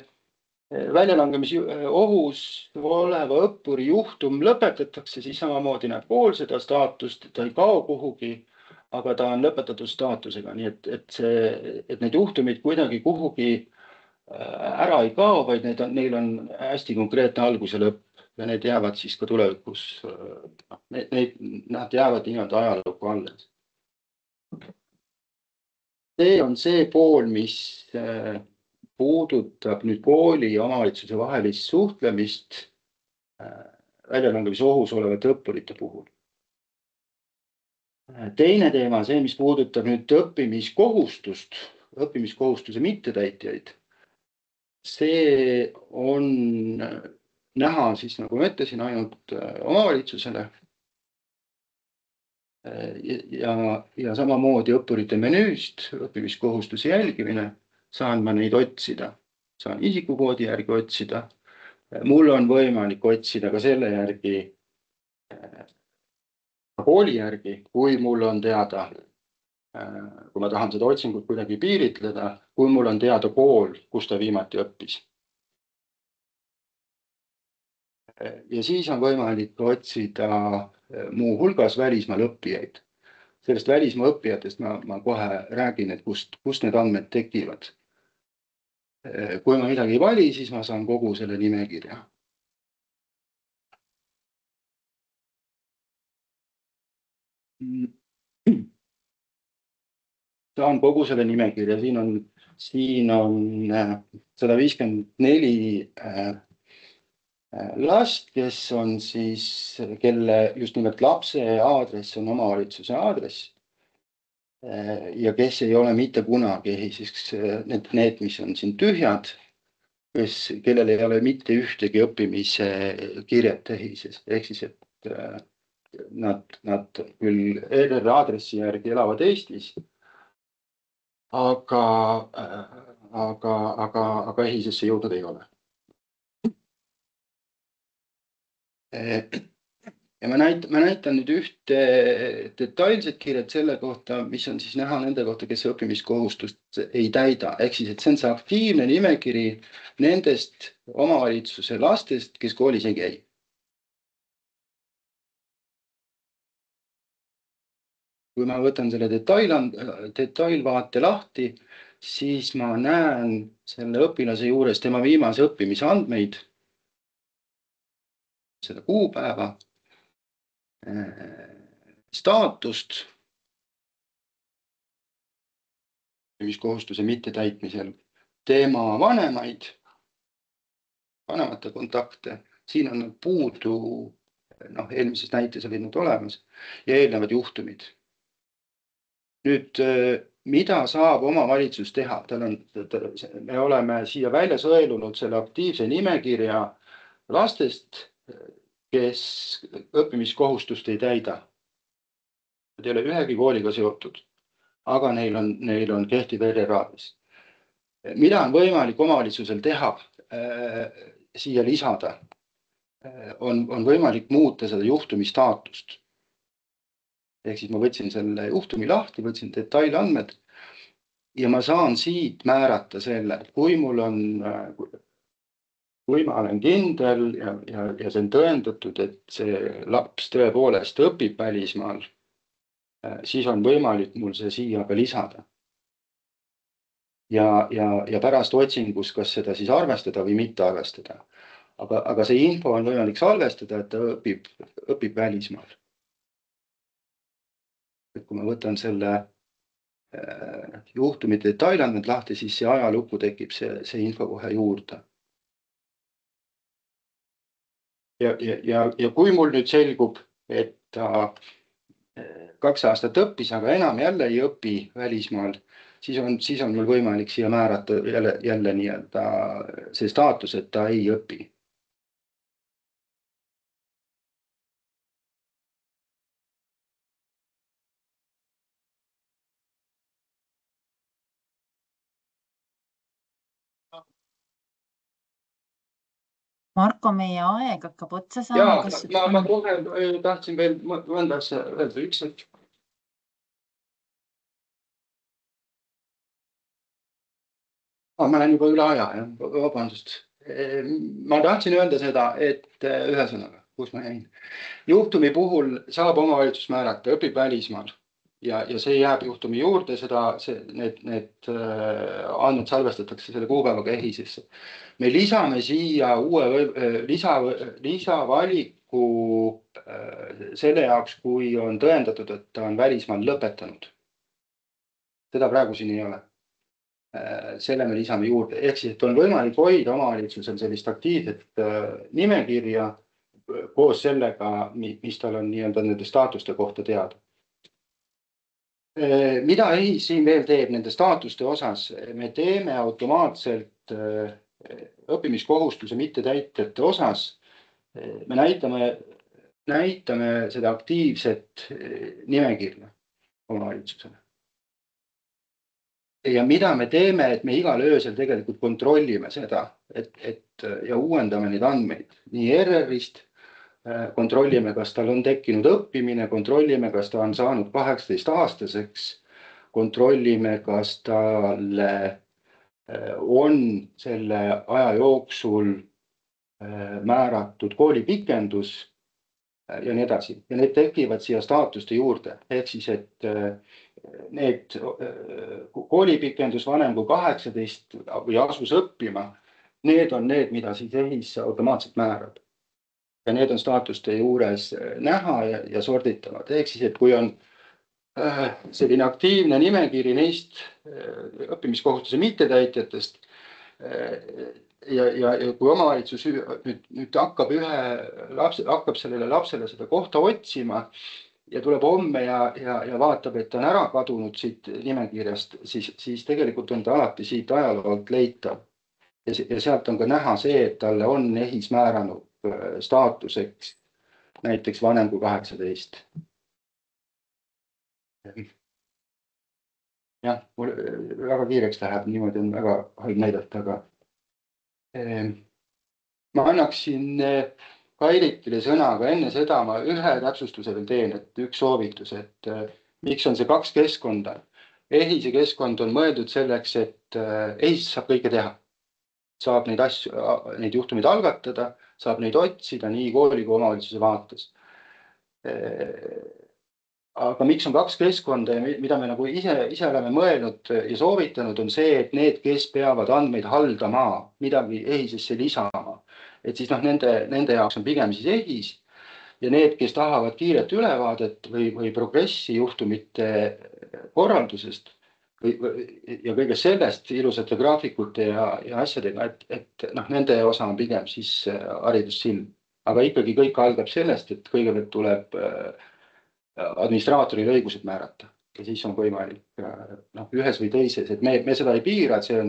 väljalangemisohus oleva õppuri juhtum lõpetatakse, siis samamoodi näeb kool seda staatust, ta ei kao kuhugi, aga ta on lõpetatud staatusega. Nii et need juhtumid kuidagi kuhugi ära ei kao, vaid neil on hästi konkreetne algus ja lõpp. Ja need jäävad siis ka tulevikus, nad jäävad nii-öelda ajalukku alles. See on see pool, mis puudutab nüüd kooli ja omavalitsuse vahelist suhtlemist väljalangemisohus olevate õppurite puhul. Teine teema on see, mis puudutab nüüd õppimiskohustust, õppimiskohustuse mittetäitjaid. See on näha siis, nagu ma ütlesin, ainult omavalitsusele ja samamoodi õppurite menüüst, õppimiskohustuse jälgimine, saan ma neid otsida. Saan isikukoodi järgi otsida. Mul on võimalik otsida ka selle järgi, kooli järgi, kui mul on teada, kui ma tahan seda otsingut kuidagi piiritleda, kui mul on teada kool, kus ta viimati õppis. Ja siis on võimalik otsida muu hulgas välismaal õppijaid. Sellest välismaa õppijatest ma kohe räägin, et kust need andmed tekivad. Kui ma midagi ei vali, siis ma saan kogu selle nimekirja. Saan kogu selle nimekirja, siin on 154 last, kes on siis, kelle just nimelt lapse aadress on omavalitsuse aadress ja kes ei ole mitte kunagi EHIS-eks, need, mis on siin tühjad, kellel ei ole mitte ühtegi õppimise kirjet EHIS-es, ehk siis, et nad küll ERR aadressi järgi elavad Eestis, aga EHIS-esse jõudnud ei ole. Ja ma näitan nüüd ühte detailset kirjet selle kohta, mis on siis näha nende kohta, kes õppimiskohustust ei täida. Ehk siis, et see on see aktiivne nimekiri nendest omavalitsuse lastest, kes koolis ei käi. Kui ma võtan selle detailvaate lahti, siis ma näen selle õpilase juures tema viimase õppimise andmeid, seda kuupäeva, staatust õppimiskohustuse mittetäitmisel, tema vanemaid, vanemate kontakte, siin on puudu, eelmises näites olid nad olemas, ja eelnevad juhtumid. Nüüd, mida saab omavalitsus teha? Me oleme siia välja sõelunud selle aktiivse nimekirja lastest, kes õppimiskohustust ei täida. Nad ei ole ühegi kooliga seotud, aga neil on kehtiv ERR-aadress. Mida on võimalik omavalitsusel teha siia lisada? On võimalik muuta seda juhtumi staatust. Ehk siis ma võtsin selle juhtumi lahti, võtsin detailandmed ja ma saan siit määrata selle, et kui ma olen kindel ja see on tõendatud, et see laps tõepoolest õpib välismaal, siis on võimalik mul see siia ka lisada. Ja pärast otsingus, kas seda siis arvestada või mitte arvestada. Aga see info on võimalik salvestada, et ta õpib välismaal. Et kui ma võtan selle juhtumi detailandmed lahti, siis see ajalukku tekib see info kohe juurde. Ja kui mul nüüd selgub, et ta 2 aastat õppis, aga enam jälle ei õpi välismaal, siis on mul võimalik siia määrata jälle nii-öelda see staatus, et ta ei õpi. Marko, meie aeg hakkab otsa saama. Ja, ma kohe tahtsin veel mõnda asja öelda, üks hetk. Ma lähen juba üle aja, vabandust. Ma tahtsin öelda seda, et ühesõnaga, kus ma jäin. Juhtumi puhul saab omavalitsus määrata, õpib välismaal ja see jääb juhtumi juurde, need andmed salvestatakse selle kuupäevaga EHIS-esse. Me lisame siia uue lisavaliku selle jaoks, kui on tõendatud, et ta on välismaal lõpetanud. Seda praegu siin ei ole. Selle me lisame juurde. Ehk siis, et on võimalik hoida omavalitsusel sellist aktiivset nimekirja koos sellega, mis tal on nii-öelda nende staatuste kohta teada. Mida EHIS siin veel teeb nende staatuste osas? Me teeme automaatselt õppimiskohustuse mittetäitjate osas. Me näitame seda aktiivset nimekirja omavalitsusele. Ja mida me teeme, et me igal öösel tegelikult kontrollime seda, ja uuendame neid andmeid nii ERR-ist, kontrollime, kas tal on tekkinud õppimine, kontrollime, kas ta on saanud 18-aastaseks, kontrollime, kas talle on selle aja jooksul määratud koolipikendus ja nii edasi. Ja need tekivad siia staatuste juurde. Ehk siis, et need koolipikendus vanem kui 18 või asus õppima, need on need, mida siis EHIS automaatselt määrab. Ja need on staatuste juures näha ja sorditavad. Ehk siis, et kui on selline aktiivne nimekiri neist õppimiskohustuse mittetäitjatest ja kui omavalitsus nüüd hakkab sellele lapsele seda kohta otsima ja tuleb homme ja vaatab, et ta on ära kadunud siit nimekirjast, siis tegelikult on ta alati siit ajaloolt leitav. Ja sealt on ka näha see, et talle on EHIS määranud staatuseks näiteks vanem kui 18. Jah, mul väga kiireks läheb, niimoodi on väga halb näidata, aga ma annaksin Kairitile sõna, aga enne seda ma ühe täpsustuse veel teen, et üks soovitus, et miks on see 2 keskkonda. EHIS-e keskkond on mõeldud selleks, et EHIS saab kõike teha. Saab neid asju, neid juhtumeid algatada, saab neid otsida nii kooli kui omavalitsuse vaates. Aga miks on 2 keskkonda ja mida me nagu ise oleme mõelnud ja soovitanud, on see, et need, kes peavad andmeid haldama, midagi EHIS-esse lisama. Et siis nende jaoks on pigem siis EHIS ja need, kes tahavad kiiret ülevaadet või progressi juhtumite korraldusest ja kõigest sellest ilusate graafikute ja asjadega, et nende osa on pigem siis haridussilm. Aga ikkagi kõik algab sellest, et kõigepealt tuleb administraatoril õigused määrata ja siis on võimalik ühes või teises, et me seda ei piira, see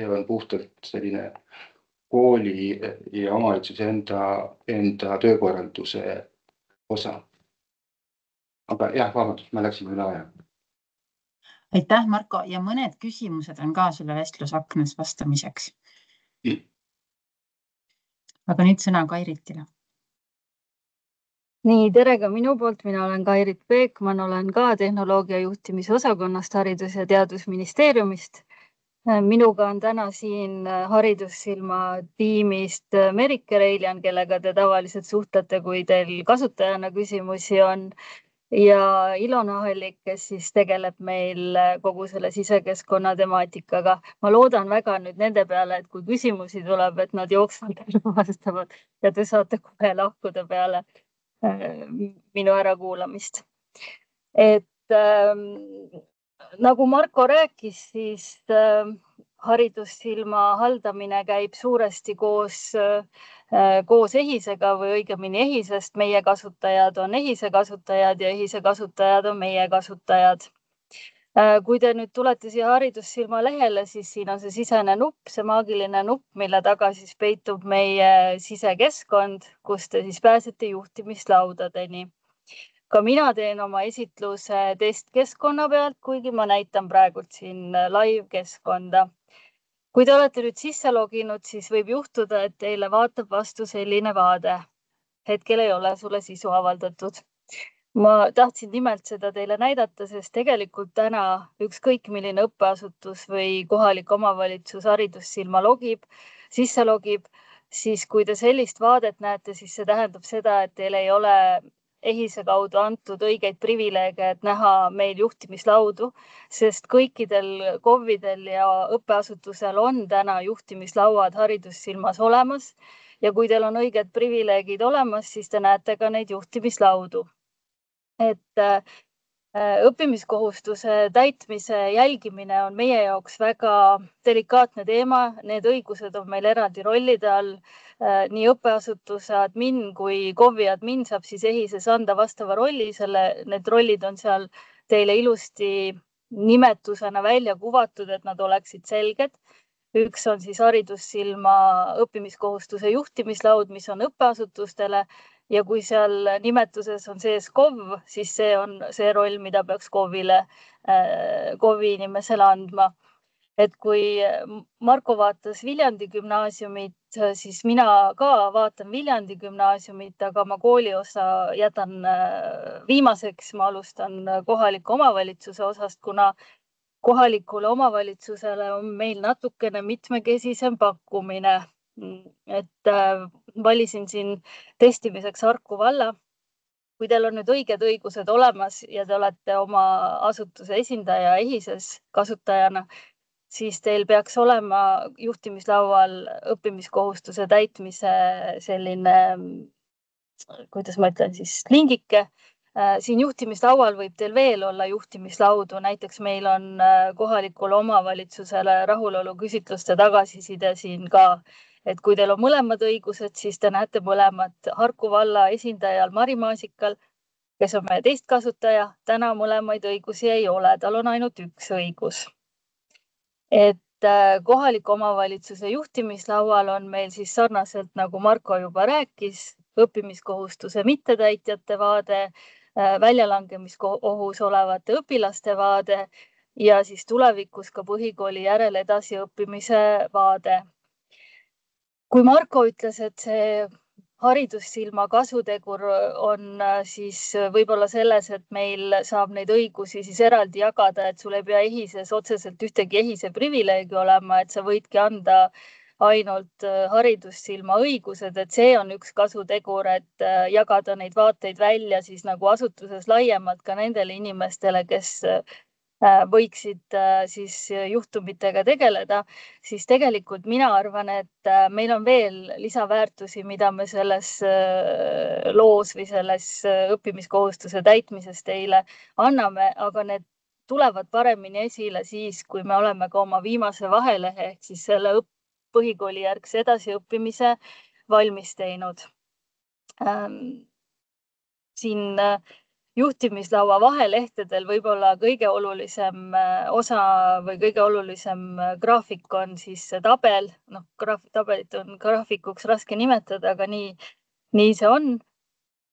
on puhtalt selline kooli ja omavalitsuse enda töökorralduse osa. Aga jah, vabandust, ma läksin üle aja. Aitäh, Marko, ja mõned küsimused on ka sulle vestlusaknas vastamiseks. Aga nüüd sõna Kairitile. Nii, tere ka minu poolt, mina olen Kairit Peekman, olen ka tehnoloogia juhtimise osakonnast Haridus- ja Teadusministeeriumist. Minuga on täna siin Haridussilma tiimist Merike Reiljan, kellega te tavaliselt suhtlete, kui teil kasutajana küsimusi on, ja Ilona Hallik, kes siis tegeleb meil kogu selle sisekeskkonna temaatikaga. Ma loodan väga nüüd nende peale, et kui küsimusi tuleb, et nad jooksvalt vastavad ja te saate kohe lahkuda peale minu ärakuulamist. Et nagu Marko rääkis, siis Haridussilma haldamine käib suuresti koos EHIS-ega või õigemini EHIS-est. Meie kasutajad on EHIS-e kasutajad ja EHIS-e kasutajad on meie kasutajad. Kui te nüüd tulete siia Haridussilma lehele, siis siin on see sisene nupp, see maagiline nupp, mille taga siis peitub meie sisekeskkond, kus te siis pääsete juhtimislaudadeni. Ka mina teen oma esitluse testkeskkonna pealt, kuigi ma näitan praegult siin live-keskkonda. Kui te olete nüüd sisse loginud, siis võib juhtuda, et teile vaatab vastu selline vaade. Hetkel ei ole sulle sisu avaldatud. Ma tahtsin nimelt seda teile näidata, sest tegelikult täna ükskõik milline õppeasutus või kohalik omavalitsus Haridussilma sisse logib, siis kui te sellist vaadet näete, siis see tähendab seda, et teil ei ole EHIS-e kaudu antud õigeid privileege, et näha meil juhtimislaudu, sest kõikidel KOV-idel ja õppeasutusel on täna juhtimislauad Haridussilmas olemas ja kui teil on õiged privileegid olemas, siis te näete ka neid juhtimislaudu. Et õppimiskohustuse täitmise jälgimine on meie jaoks väga delikaatne teema. Need õigused on meil eraldi rollide all. Nii õppeasutuse admin kui KOV-i admin saab siis EHIS-es anda vastava rolli. Need rollid on seal teile ilusti nimetusena välja kuvatud, et nad oleksid selged. Üks on siis Haridussilma õppimiskohustuse juhtimislaud, mis on õppeasutustele. Ja kui seal nimetuses on sees KOV, siis see on see roll, mida peaks KOV-i inimesele andma. Et kui Marko vaatas Viljandi gümnaasiumit, siis mina ka vaatan Viljandi gümnaasiumit, aga ma kooliosa jätan viimaseks. Ma alustan kohaliku omavalitsuse osast, kuna kohalikule omavalitsusele on meil natukene mitmekesisem pakkumine. et valisin siin testimiseks Harku valla. Kui teil on nüüd õiged õigused olemas ja te olete oma asutuse esindaja EHIS-es kasutajana, siis teil peaks olema juhtimislaual õppimiskohustuse täitmise selline, kuidas ma ütlen siis, lingike. Siin juhtimislaual võib teil veel olla juhtimislaudu, näiteks meil on kohalikule omavalitsusele rahulolu küsitluste tagasiside siin ka, et kui teil on mõlemad õigused, siis te näete mõlemad. Harku valla esindajal Mari Maasikal, kes on meie teist kasutaja, täna mõlemaid õigusi ei ole, tal on ainult üks õigus. Et kohaliku omavalitsuse juhtimislaual on meil siis sarnaselt, nagu Marko juba rääkis, õppimiskohustuse mittetäitjate vaade, väljalangemisohus olevate õpilaste vaade ja siis tulevikus ka põhikooli järel edasiõppimise vaade. Kui Marko ütles, et see haridussilma kasutegur on siis võib-olla selles, et meil saab neid õigusi siis eraldi jagada, et sul ei pea EHIS-es otseselt ühtegi EHIS-e privileegi olema, et sa võidki anda ainult haridussilma õigused, et see on üks kasutegur, et jagada neid vaateid välja siis nagu asutuses laiemalt ka nendele inimestele, kes võiksid siis juhtumitega tegeleda, siis tegelikult mina arvan, et meil on veel lisaväärtusi, mida me selles loos või selles õppimiskohustuse täitmises teile anname, aga need tulevad paremini esile siis, kui me oleme ka oma viimase vahelehe ehk siis selle põhikooli järgse edasiõppimise valmis teinud. Siin juhtimislaua vahelehtedel võib-olla kõige olulisem osa või kõige olulisem graafik on siis see tabel. Tabelit on graafikuks raske nimetada, aga nii see on.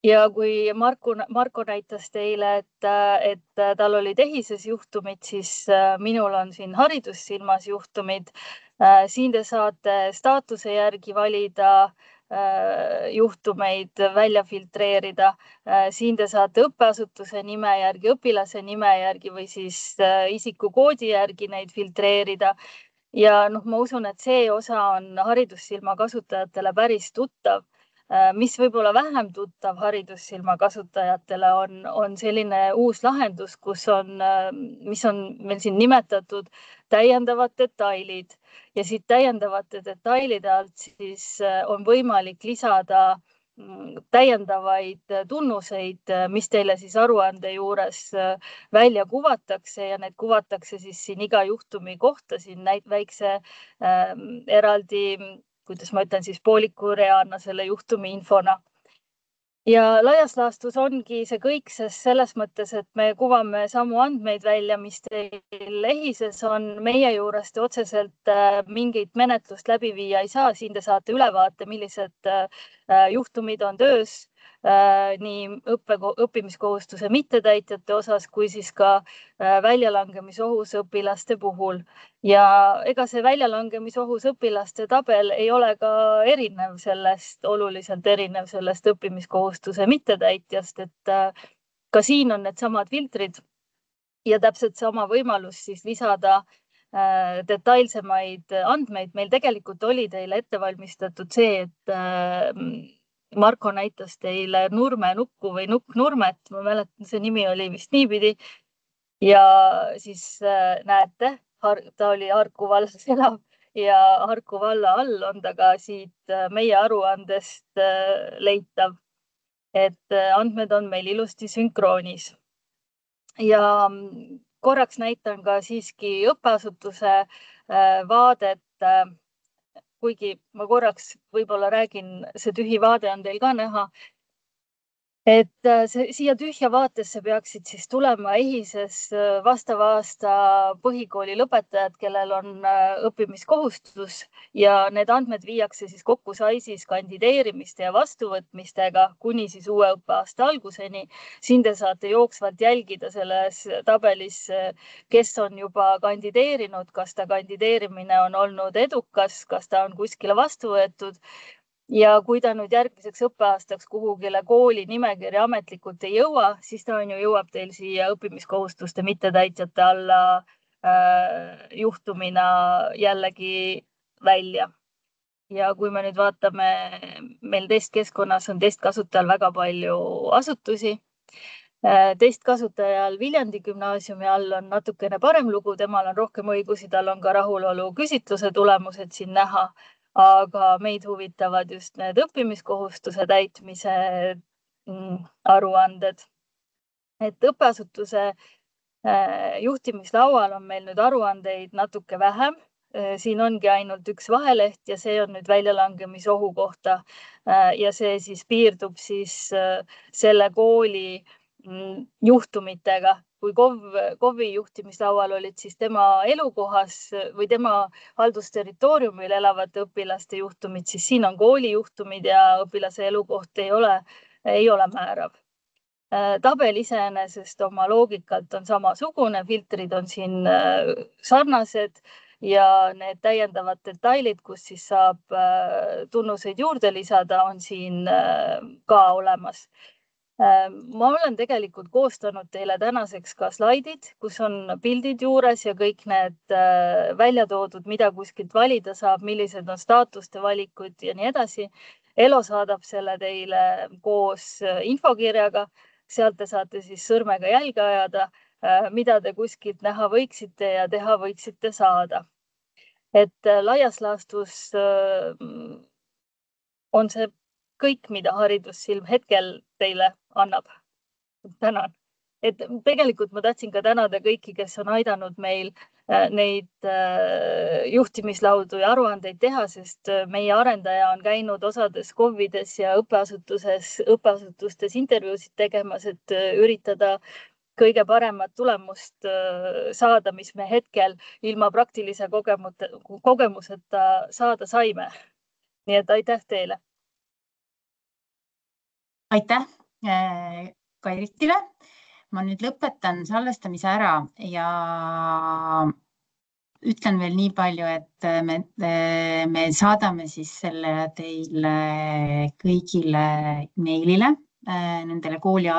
Ja kui Marko näitas teile, et tal oli EHIS-es juhtumid, siis minul on siin haridussilmas juhtumid. Siin te saate staatuse järgi valida juhtumeid, välja filtreerida. Siin te saate õppeasutuse nime järgi, õpilase nime järgi või siis isikukoodi järgi neid filtreerida. Ja ma usun, et see osa on haridussilma kasutajatele päris tuttav. Mis võib-olla vähem tuttav haridussilma kasutajatele on selline uus lahendus, mis on meil siin nimetatud täiendavad detailid ja siit täiendavate detailide alt siis on võimalik lisada täiendavaid tunnuseid, mis teile siis aruande juures välja kuvatakse ja need kuvatakse siis siin iga juhtumi kohta siin väikse eraldi, kuidas ma ütlen siis pooliku reana selle juhtumi infona. Ja laias laastus ongi see kõik, sest selles mõttes, et me kuvame samu andmeid välja, mis teil EHIS-es on. Meie juures te otseselt mingit menetlust läbi viia ei saa. Siin te saate ülevaate, millised juhtumid on töös nii õppimiskohustuse mittetäitjate osas kui siis ka väljalangemisohus õpilaste puhul. Ja ega see väljalangemisohus õpilaste tabel ei ole ka oluliselt erinev sellest õppimiskohustuse mittetäitjast, et ka siin on needsamad filtrid ja täpselt sama võimalus siis lisada detailsemaid andmeid. Meil tegelikult oli teile ette valmistatud see, et Marko näitas teile Nurme nukku või Nurmet, ma mäletan, see nimi oli vist niipidi. Ja siis näete, ta oli Harku vallas elav ja Harku valla all on ta ka siit meie aruandest leitav, et andmed on meil ilusti sünkroonis. Ja korraks näitan ka siiski õppeasutuse vaadet, kuigi ma korraks võib-olla räägin, see tühi vaade on teil ka näha. Et siia tühja vaatesse peaksid siis tulema EHIS-es vastava aasta põhikooli lõpetajad, kellel on õppimiskohustus ja need andmed viiakse siis kokku SAIS-is kandideerimiste ja vastuvõtmistega kuni siis uue õppeaasta alguseni. Siin te saate jooksvalt jälgida selles tabelis, kes on juba kandideerinud, kas ta kandideerimine on olnud edukas, kas ta on kuskile vastu võetud. Ja kui ta nüüd järgmiseks õppeaastaks kuhugile kooli nimekirja ametlikult ei jõua, siis ta jõuab teil siia õppimiskohustuste mittetäitjate alla juhtumina jällegi välja. Ja kui me nüüd vaatame, meil testkeskkonnas on testkasutajal väga palju asutusi. Testkasutajal Viljandi gümnaasiumi all on natukene parem lugu, temal on rohkem õigusi, tal on ka rahulolu küsitluse tulemused siin näha, aga meid huvitavad just need õppimiskohustuse täitmise aruanded. Et õppeasutuse juhtimislaual on meil nüüd aruandeid natuke vähem. Siin ongi ainult üks vaheleht ja see on nüüd väljalangemisohu kohta ja see siis piirdub siis selle kooli juhtumitega. Kui KOV-i juhtimislaual olid siis tema elukohas või tema haldusterritooriumil elavate õpilaste juhtumid, siis siin on kooli juhtumid ja õpilase elukoht ei ole määrav. Tabel iseenesest oma loogikalt on samasugune, filtrid on siin sarnased ja need täiendavad detailid, kus siis saab tunnuseid juurde lisada, on siin ka olemas. Ma olen tegelikult koostanud teile tänaseks ka slaidid, kus on pildid juures ja kõik need välja toodud, mida kuskilt valida saab, millised on staatuste valikud ja nii edasi. Elo saadab selle teile koos infokirjaga. Sealt te saate siis sõrmega jälge ajada, mida te kuskilt näha võiksite ja teha võiksite saada. Et laias laastus on see kõik, mida Haridussilm hetkel teile annab. Tänan. Et tegelikult ma tahtsin ka tänada kõiki, kes on aidanud meil neid juhtimislaudu ja aruandeid teha, sest meie arendaja on käinud osades KOV-ides ja õppeasutustes intervjuusid tegemas, et üritada kõige paremat tulemust saada, mis me hetkel ilma praktilise kogemuseta saada saime. Nii et aitäh teile. Aitäh Kairitile. Ma nüüd lõpetan salvestamise ära ja ütlen veel nii palju, et me saadame siis selle teile kõigile meilile, nendele kooli